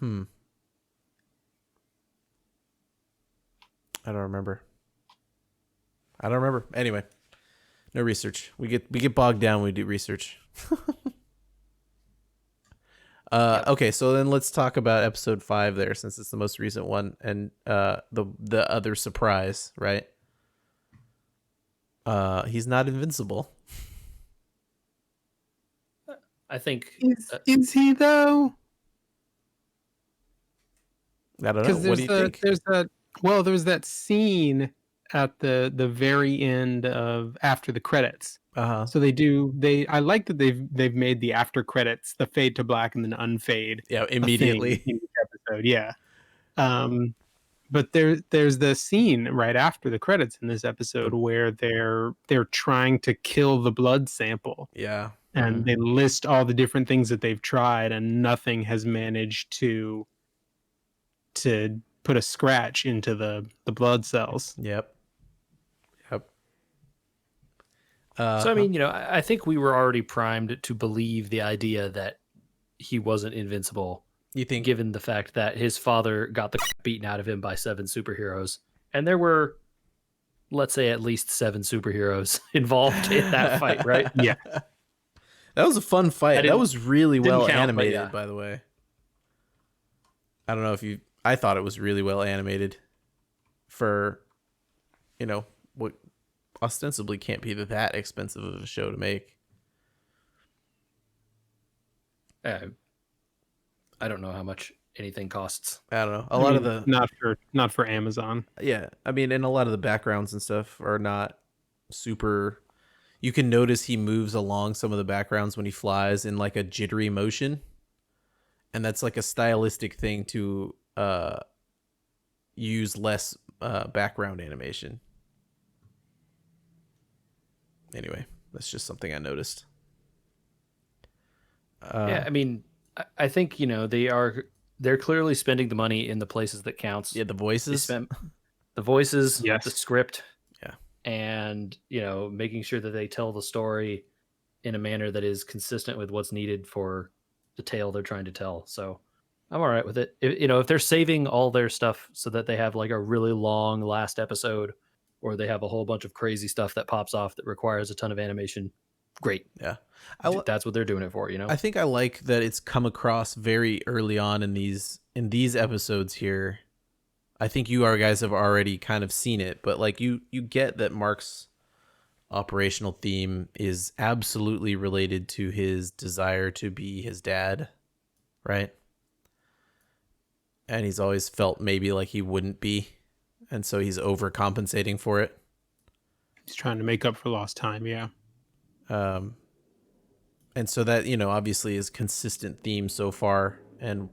I don't remember. Anyway, no research. We get bogged down when we do research. Okay, so then let's talk about episode 5 there, since it's the most recent one, and the other surprise, right? He's not invincible. I think Is he though? I don't know. Because What do you think? there's that scene at the very end of after the credits. Uh-huh. So I like that they've made the after credits, the fade to black and then unfade. Yeah, a thing immediately. in each episode. Yeah. But there's the scene right after the credits in this episode where they're trying to kill the blood sample. Yeah. And they list all the different things that they've tried, and nothing has managed to put a scratch into the blood cells. Yep. so. I mean, I think we were already primed to believe the idea that he wasn't invincible, you think? given the fact that his father got the beaten out of him by 7 superheroes, and there were, let's say, at least 7 superheroes involved in that fight, right? Yeah. That was a fun fight. That was really well count, but animated, yeah. by the way. I don't know if you. I thought it was really well animated for, what ostensibly can't be that expensive of a show to make. I don't know how much anything costs. I don't know. A I lot of mean, the not for Amazon. yeah, I mean, and a lot of the backgrounds and stuff are not super. You can notice he moves along some of the backgrounds when he flies in like a jittery motion, and that's like a stylistic thing to use less background animation. Anyway, that's just something I noticed. Yeah, I mean, I think, you know, they're clearly spending the money in the places that counts. Yeah, the They voices. spent the voices, Yes. the script, Yeah. and, you know, making sure that they tell the story in a manner that is consistent with what's needed for the tale they're trying to tell. So I'm all right with it. You know, if they're saving all their stuff so that they have like a really long last episode, or they have a whole bunch of crazy stuff that pops off that requires a ton of animation, great. Yeah, That's what they're doing it for, you know? I think I like that it's come across very early on in these episodes here. I think you guys have already kind of seen it, but like you get that Mark's operational theme is absolutely related to his desire to be his dad, right? And he's always felt maybe like he wouldn't be, and so he's overcompensating for it. He's trying to make up for lost time. Yeah. Um, and so that, you know, obviously is consistent theme so far, and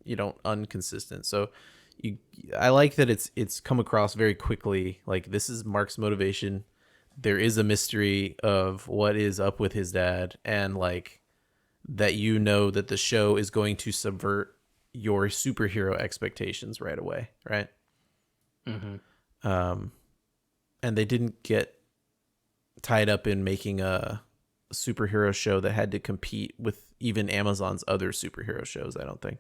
you know, inconsistent. So you, I like that it's come across very quickly. Like, this is Mark's motivation. There is a mystery of what is up with his dad, and like that, you know, that the show is going to subvert your superhero expectations right away, right? Mm-hmm. And they didn't get tied up in making a superhero show that had to compete with even Amazon's other superhero shows. I don't think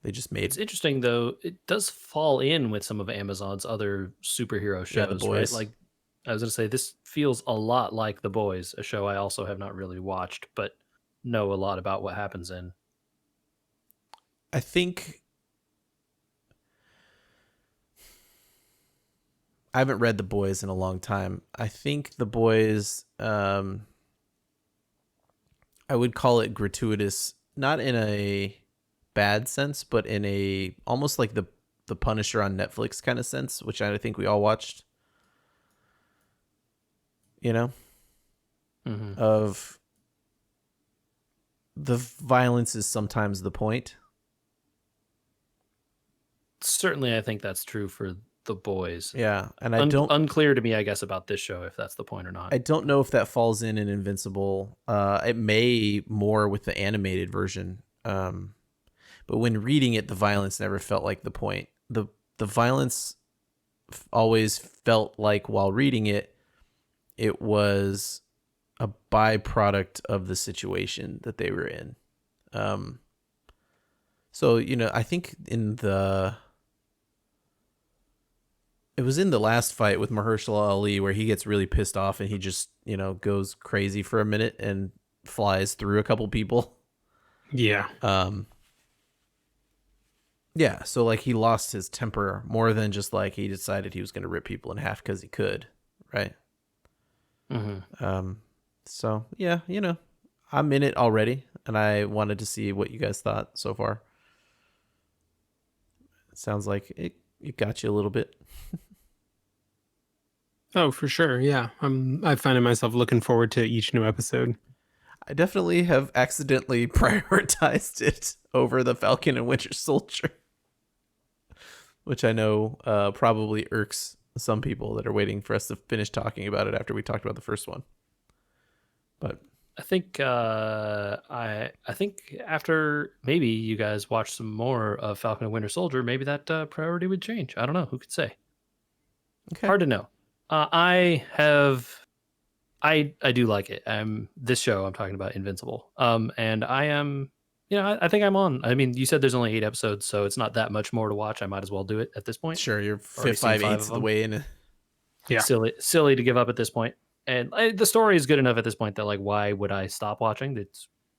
they just made It's interesting though. It does fall in with some of Amazon's other superhero Yeah, The shows, right? Boys. Like I was going to say, this feels a lot like The Boys, a show I also have not really watched, but know a lot about what happens in. I think I haven't read The Boys in a long time. I think The Boys, I would call it gratuitous, not in a bad sense, but in a almost like the Punisher on Netflix kind of sense, which I think we all watched. You know, Mm-hmm. of the violence is sometimes the point. Certainly, I think that's true for The Boys. Yeah, and I don't Unclear to me, I guess, about this show if that's the point or not. I don't know if that falls in Invincible. It may more with the animated version. But when reading it, the violence never felt like the point. The violence always felt like, while reading it, it was a byproduct of the situation that they were in. So, you know, I think it was in the last fight with Mahershala Ali where he gets really pissed off and he just, you know, goes crazy for a minute and flies through a couple people. Yeah. Yeah, so like he lost his temper more than just like he decided he was going to rip people in half because he could, right? Mm-hmm. So yeah, you know, I'm in it already, and I wanted to see what you guys thought so far. It sounds like it got you a little bit. Oh, for sure. Yeah. I finding myself looking forward to each new episode. I definitely have accidentally prioritized it over the Falcon and Winter Soldier, which I know probably irks some people that are waiting for us to finish talking about it after we talked about the first one. But I think I think after maybe you guys watch some more of Falcon and Winter Soldier, maybe that priority would change. I don't know. Who could say? okay. Hard to know. I do like it. This show I'm talking about, Invincible. And I am, you know, I think I'm on. I mean, you said there's only 8 episodes, so it's not that much more to watch. I might as well do it at this point. Sure, you're Already seen 5 5/8 of of the them. way in. Yeah. Silly to give up at this point. And the story is good enough at this point that like, why would I stop watching?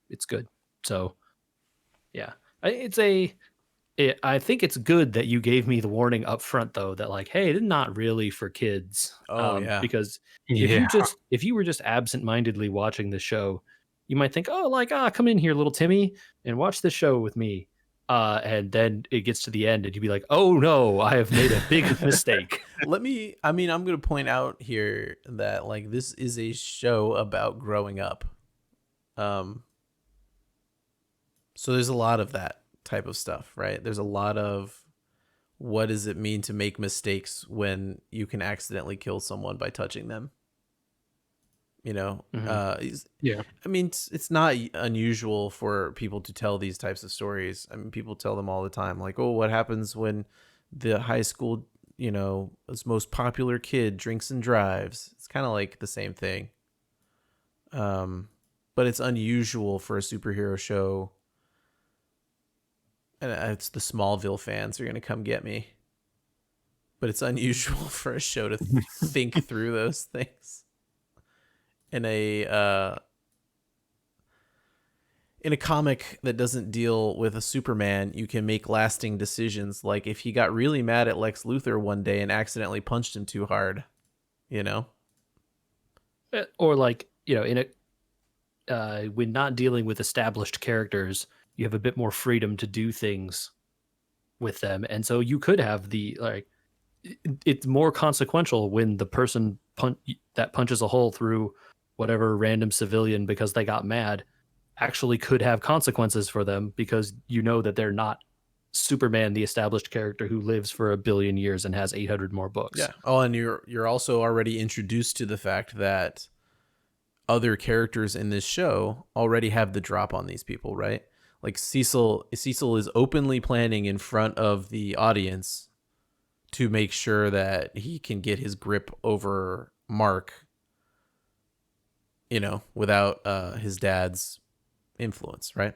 It's good. So yeah, I think it's good that you gave me the warning up front though, that like, hey, it's not really for kids. Oh, yeah. Because Yeah. if you were just absentmindedly watching the show, you might think, oh, like, come in here, little Timmy, and watch this show with me. And then it gets to the end and you'd be like, oh no, I have made a big mistake. I'm going to point out here that like this is a show about growing up. Um, so there's a lot of that type of stuff, right? There's a lot of what does it mean to make mistakes when you can accidentally kill someone by touching them? You know, Yeah. I mean, it's not unusual for people to tell these types of stories. I mean, people tell them all the time, like, oh, what happens when the high school, you know, its most popular kid drinks and drives? It's kind of like the same thing. But it's unusual for a superhero show. And it's the Smallville fans are going to come get me. But it's unusual for a show to think through those things. In a comic that doesn't deal with a Superman, you can make lasting decisions. Like if he got really mad at Lex Luthor one day and accidentally punched him too hard, you know? Or like, you know, in a when not dealing with established characters, you have a bit more freedom to do things with them, and so you could have the like it's more consequential when the person that punches a hole through whatever random civilian because they got mad actually could have consequences for them because you know that they're not Superman, the established character who lives for 1 billion years and has 800 more books. Yeah. Oh, and you're also already introduced to the fact that other characters in this show already have the drop on these people, right? Like Cecil is openly planning in front of the audience to make sure that he can get his grip over Mark, you know, without his dad's influence, right?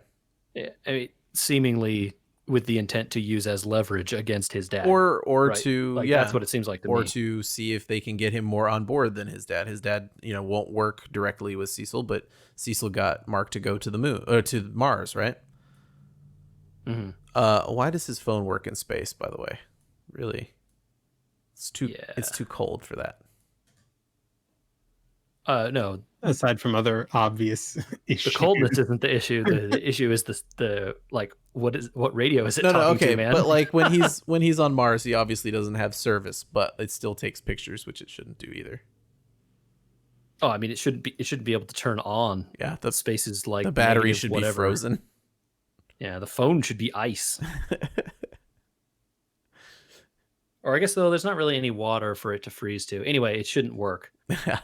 Yeah, I mean, seemingly with the intent to use as leverage against his dad, or right? to Like yeah, that's what it seems like to or me. to see if they can get him more on board than his dad. His dad, you know, won't work directly with Cecil, but Cecil got Mark to go to the moon or to Mars, right? Mm-hmm. Why does his phone work in space, by the way? Really? Yeah. It's too cold for that. No, Aside from other obvious issues. the coldness isn't the issue. The issue is the like what radio is it No, talking okay, to, man? but like when he's on Mars, he obviously doesn't have service, but it still takes pictures, which it shouldn't do either. Oh, I mean it shouldn't be able to turn on. Yeah, Space is like the battery negative should whatever. be frozen. Yeah, the phone should be ice. Or I guess though there's not really any water for it to freeze to. Anyway, it shouldn't work. Yeah.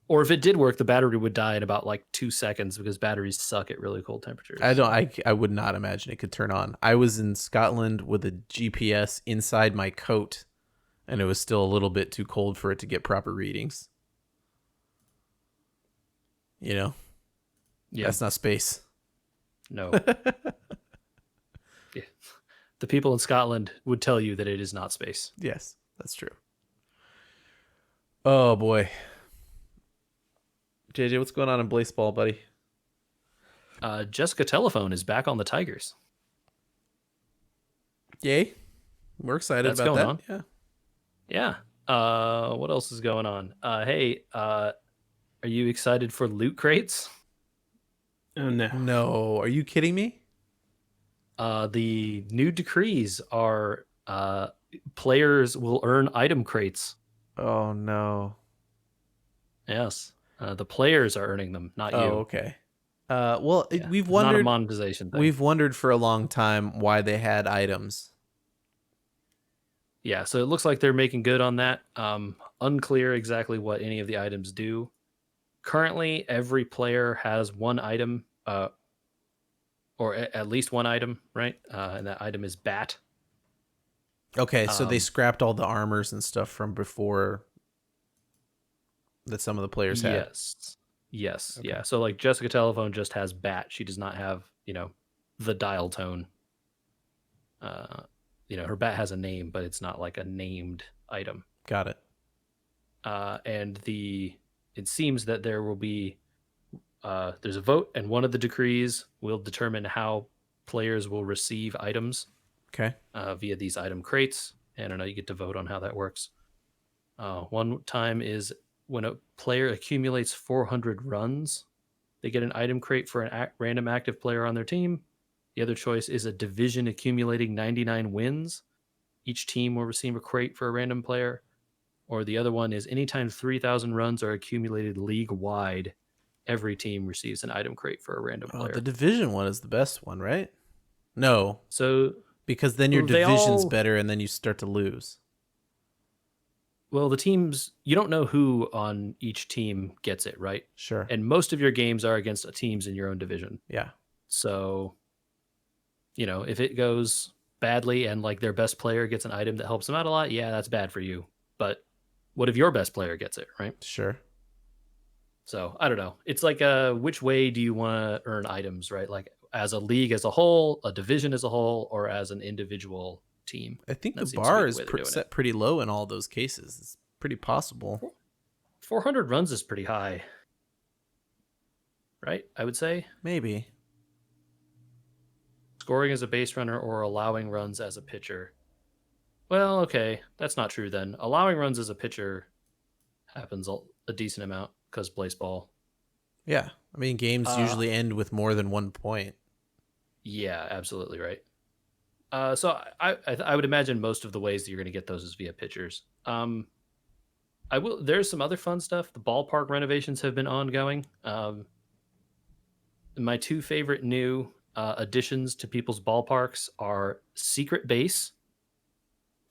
Or if it did work, the battery would die in about like 2 seconds because batteries suck at really cold temperatures. I would not imagine it could turn on. I was in Scotland with a GPS inside my coat, and it was still a little bit too cold for it to get proper readings. You know? Yeah. That's not space. No. Yeah. The people in Scotland would tell you that it is not space. Yes, that's true. Oh boy. JJ, what's going on in baseball, buddy? Jessica Telephone is back on the Tigers. Yay. We're excited That's about going that. on. Yeah. Yeah. What else is going on? Hey, are you excited for loot crates? Oh no. No, are you kidding me? The new decrees are players will earn item crates. Oh no. Yes. The players are earning them, not you. Oh, okay. Well, Yeah. we've It's not a wondered monetization thing. we've wondered for a long time why they had items. Yeah, so it looks like they're making good on that. Unclear exactly what any of the items do. Currently, every player has one item, or at least one item, right? And that item is Bat. Okay, so they Um, scrapped all the armors and stuff from before that some of the players had. Yes. Okay. Yeah. So like Jessica Telephone just has Bat. She does not have, the dial tone. Her bat has a name, but it's not like a named item. Got it. And it seems that there will be there's a vote, and one of the decrees will determine how players will receive items Okay. via these item crates. And I don't know, you get to vote on how that works. One time is when a player accumulates 400 runs, they get an item crate for a random active player on their team. The other choice is a division accumulating 99 wins. Each team will receive a crate for a random player. Or the other one is anytime 3,000 runs are accumulated league-wide, every team receives an item crate for a random Oh, player. the division one is the best one, right? No, So because then your they division's all better and then you start to lose. well, the teams, you don't know who on each team gets it, right? Sure. And most of your games are against teams in your own division. Yeah. So, if it goes badly and like their best player gets an item that helps them out a lot, yeah, that's bad for you. But what if your best player gets it, right? Sure. So I don't know. It's like which way do you want to earn items, right? Like as a league as a whole, a division as a whole, or as an individual team. I think That the seems to be bar the is way they're doing it. set pretty low in all those cases. It's pretty possible. 400 runs is pretty high, right? I would say Maybe. scoring as a base runner or allowing runs as a pitcher. Well, okay, that's not true then. Allowing runs as a pitcher happens a decent amount because baseball. Yeah. I mean, games usually end with more than 1 point. Yeah, absolutely right. So I would imagine most of the ways that you're going to get those is via pitchers. There's some other fun stuff. The ballpark renovations have been ongoing. My two favorite new additions to people's ballparks are Secret Base,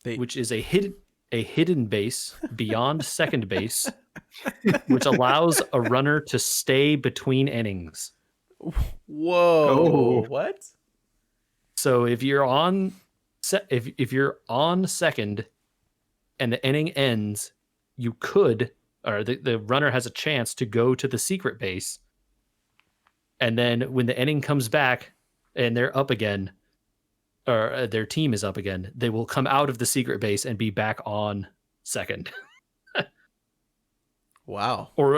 which is a hidden base beyond second base, which allows a runner to stay between innings. Whoa. Oh. What? So if you're on if you're on second and the inning ends, you could, or the runner has a chance to go to the secret base. And then when the inning comes back and they're up again, or their team is up again, they will come out of the secret base and be back on second. Wow. Or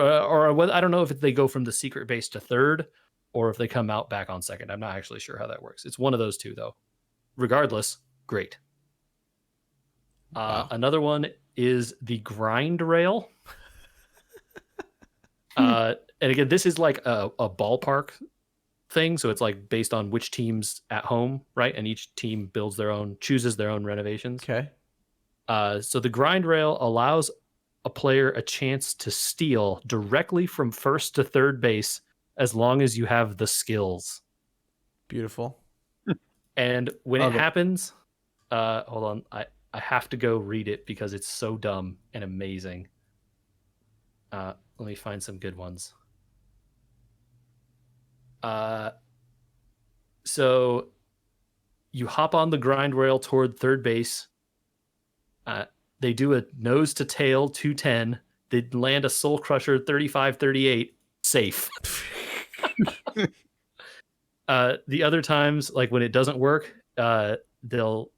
I don't know if they go from the secret base to third or if they come out back on second. I'm not actually sure how that works. It's one of those two, though. Regardless, great. Wow. Another one is the grind rail. And again, this is like a ballpark thing. So it's like based on which team's at home, right? And each team chooses their own renovations. Okay. So the grind rail allows a player a chance to steal directly from first to third base as long as you have the skills. Beautiful. And when it happens, hold on, I have to go read it because it's so dumb and amazing. Let me find some good ones. So you hop on the grind rail toward third base. They do a nose to tail 210. They land a soul crusher 35-38. Safe. The other times, like when it doesn't work, they'll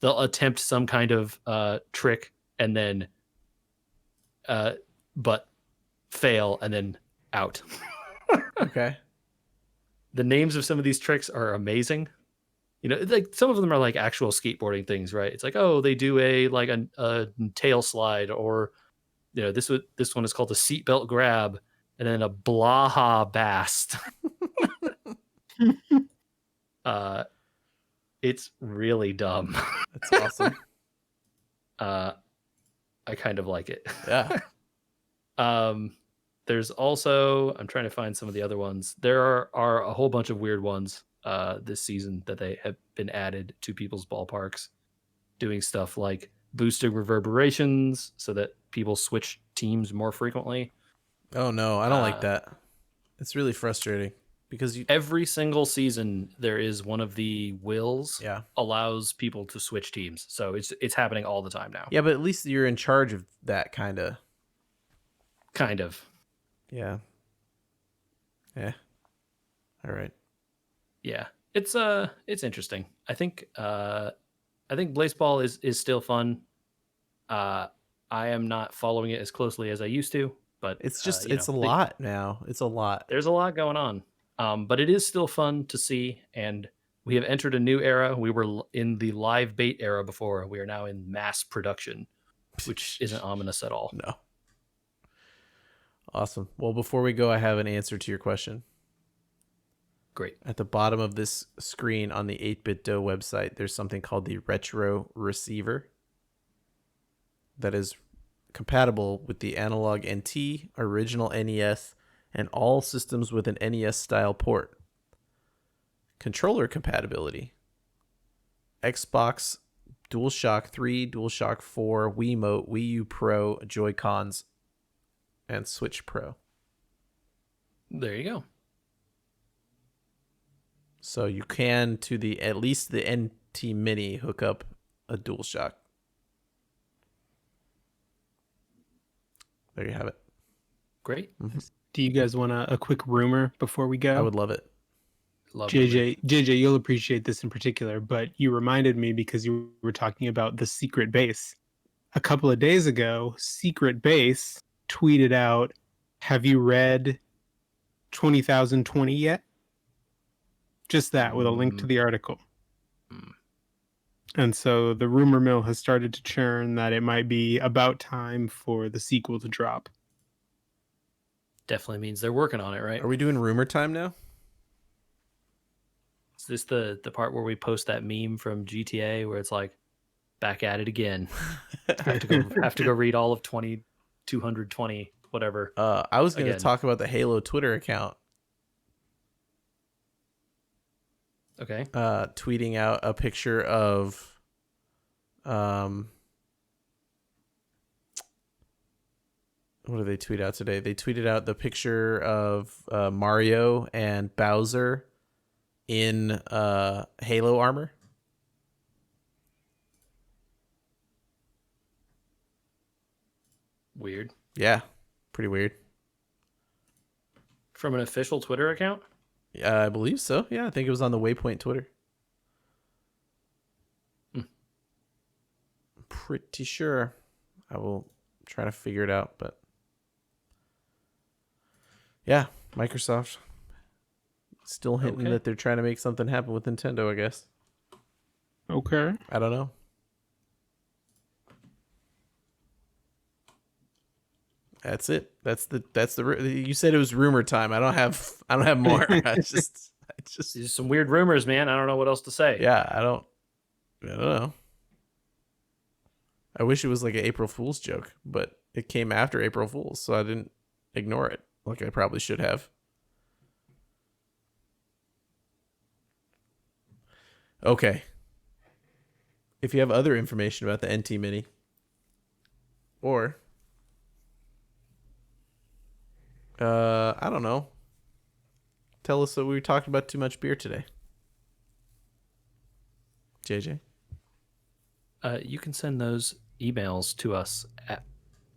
attempt some kind of trick and then but fail and then out. Okay. The names of some of these tricks are amazing. Like some of them are like actual skateboarding things, right? It's like, oh, they do a tail slide, or this one is called a seatbelt grab, and then a blaha bast. It's really dumb. That's awesome. I kind of like it. Yeah. There's also, I'm trying to find some of the other ones. There are a whole bunch of weird ones this season that they have been added to people's ballparks, doing stuff like boosting reverberations so that people switch teams more frequently. Oh no, I don't like that. It's really frustrating because every single season there is one of the wills allows people to switch teams. So it's happening all the time now. Yeah, but at least you're in charge of that kind of. Yeah. Yeah. All right. Yeah. It's interesting. I think Blaseball is still fun. I am not following it as closely as I used to, but it's just it's a lot now. It's a lot. There's a lot going on. But it is still fun to see, and we have entered a new era. We were in the live bait era before. We are now in mass production, which isn't ominous at all. No. Awesome. Well, before we go, I have an answer to your question. Great. At the bottom of this screen on the 8BitDo website, there's something called the Retro Receiver that is compatible with the Analog NT, original NES, and all systems with an NES style port. Controller compatibility: Xbox, DualShock 3, DualShock 4, Wiimote, Wii U Pro, Joy-Cons, and Switch Pro. There you go. So you can, to the at least the NT Mini, hook up a DualShock. There you have it. Great. Mm-hmm. Do you guys want a quick rumor before we go? I would love it. Love JJ, you'll appreciate this in particular, but you reminded me because you were talking about the Secret Base. A couple of days ago, Secret Base tweeted out, "Have you read 20,020 yet?" Just that, with a link to the article. And so the rumor mill has started to churn that it might be about time for the sequel to drop. Definitely means they're working on it, right? Are we doing rumor time now? Is this the part where we post that meme from GTA where it's like, back at it again? have to go read all of 220, whatever. I was going to Again. talk about the Halo Twitter account. Okay. Tweeting out a picture of what did they tweet out today? They tweeted out the picture of Mario and Bowser in Halo armor. Weird. Yeah, pretty weird. From an official Twitter account? I believe so. Yeah, I think it was on the Waypoint Twitter. Pretty sure. I will try to figure it out, but yeah, Microsoft still hinting that they're trying to make something happen with Nintendo, I guess. Okay. I don't know. That's it. That's the you said it was rumor time. I don't have more. I just These are some weird rumors, man. I don't know what else to say. Yeah, I don't know. I wish it was like an April Fool's joke, but it came after April Fool's, so I didn't ignore it like I probably should have. Okay. If you have other information about the NT Mini, or I don't know, tell us that we talked about too much beer today. JJ? You can send those emails to us at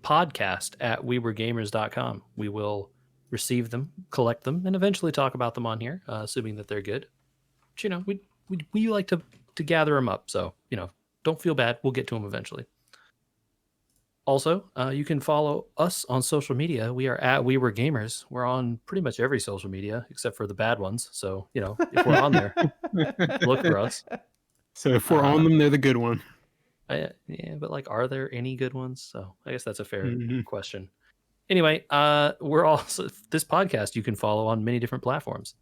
podcast@wewergamers.com. We will receive them, collect them, and eventually talk about them on here, assuming that they're good. But, you know, we like to gather them up. So, you know, don't feel bad. We'll get to them eventually. Also, you can follow us on social media. We are at We Were Gamers. We're on pretty much every social media except for the bad ones. So, you know, if we're on there, look for us. So if we're on them, they're the good one. Yeah, but like, are there any good ones? So I guess that's a fair question. Anyway, we're also, this podcast you can follow on many different platforms,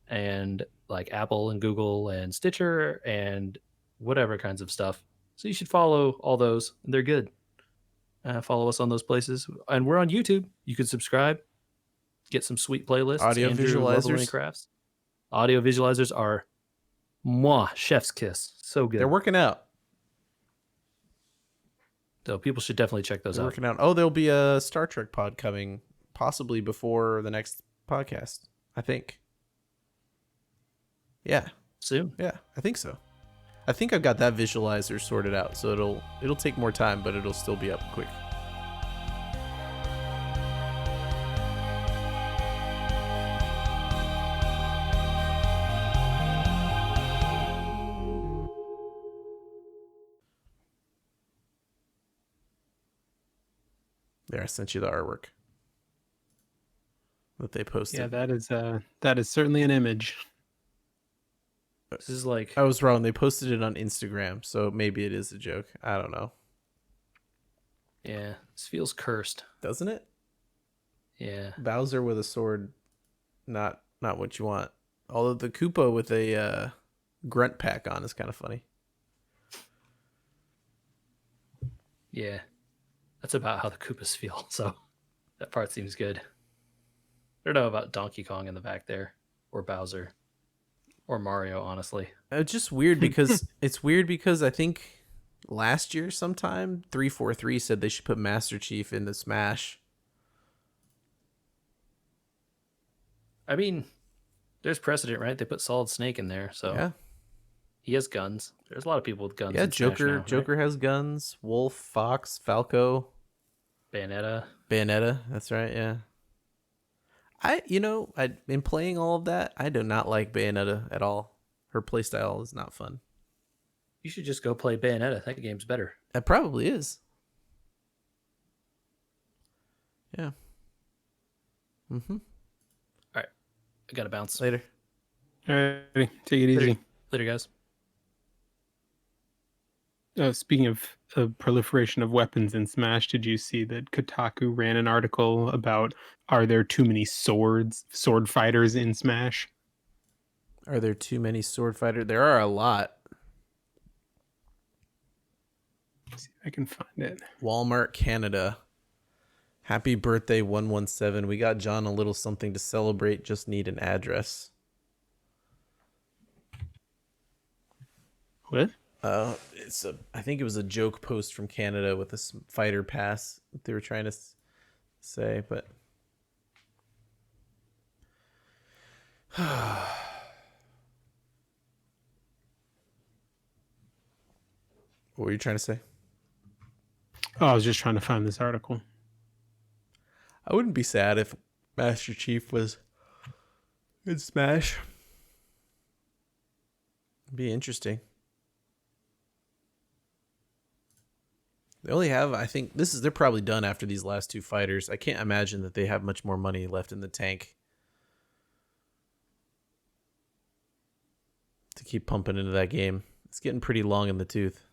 and like Apple and Google and Stitcher and whatever kinds of stuff. So you should follow all those. They're good. Follow us on those places, and we're on YouTube. You can subscribe, get some sweet playlists. Audio visualizers. Crafts. Audio visualizers are chef's kiss. So good. They're working out. So people should definitely check those out. Working out. Oh, there'll be a Star Trek pod coming possibly before the next podcast, I think. Yeah. Soon. Yeah, I think so. I think I've got that visualizer sorted out, so it'll take more time, but it'll still be up quick. There, I sent you the artwork that they posted. Yeah, that is certainly an image. This is like, I was wrong. They posted it on Instagram, so maybe it is a joke. I don't know. yeah, this feels cursed. Doesn't it? Yeah. Bowser with a sword, not what you want. Although the Koopa with a grunt pack on is kind of funny. Yeah, that's about how the Koopas feel. So that part seems good. I don't know about Donkey Kong in the back there, or Bowser, or Mario. Honestly, It's just weird because I think last year sometime 343 said they should put Master Chief in the Smash. I mean, there's precedent, right? They put Solid Snake in there, so Yeah. he has guns. There's a lot of people with guns Yeah, in Smash Joker now, right? Joker has guns. Wolf, Fox, Falco, Bayonetta. Bayonetta. That's right. Yeah. In playing all of that, I do not like Bayonetta at all. Her playstyle is not fun. You should just go play Bayonetta. That game's better. That probably is. Yeah. Mm-hmm. All right, I gotta bounce. Later. All right, take it easy. Later, guys. Speaking of proliferation of weapons in Smash, did you see that Kotaku ran an article about are there too many sword fighters in Smash? Are there too many sword fighters? There are a lot. Let's see if I can find it. Walmart Canada. Happy birthday 117. We got John a little something to celebrate. Just need an address. What? I think it was a joke post from Canada with a fighter pass they were trying to say, but what were you trying to say? Oh, I was just trying to find this article. I wouldn't be sad if Master Chief was in Smash. It'd be interesting. They only have, I think, they're probably done after these last two fighters. I can't imagine that they have much more money left in the tank to keep pumping into that game. It's getting pretty long in the tooth.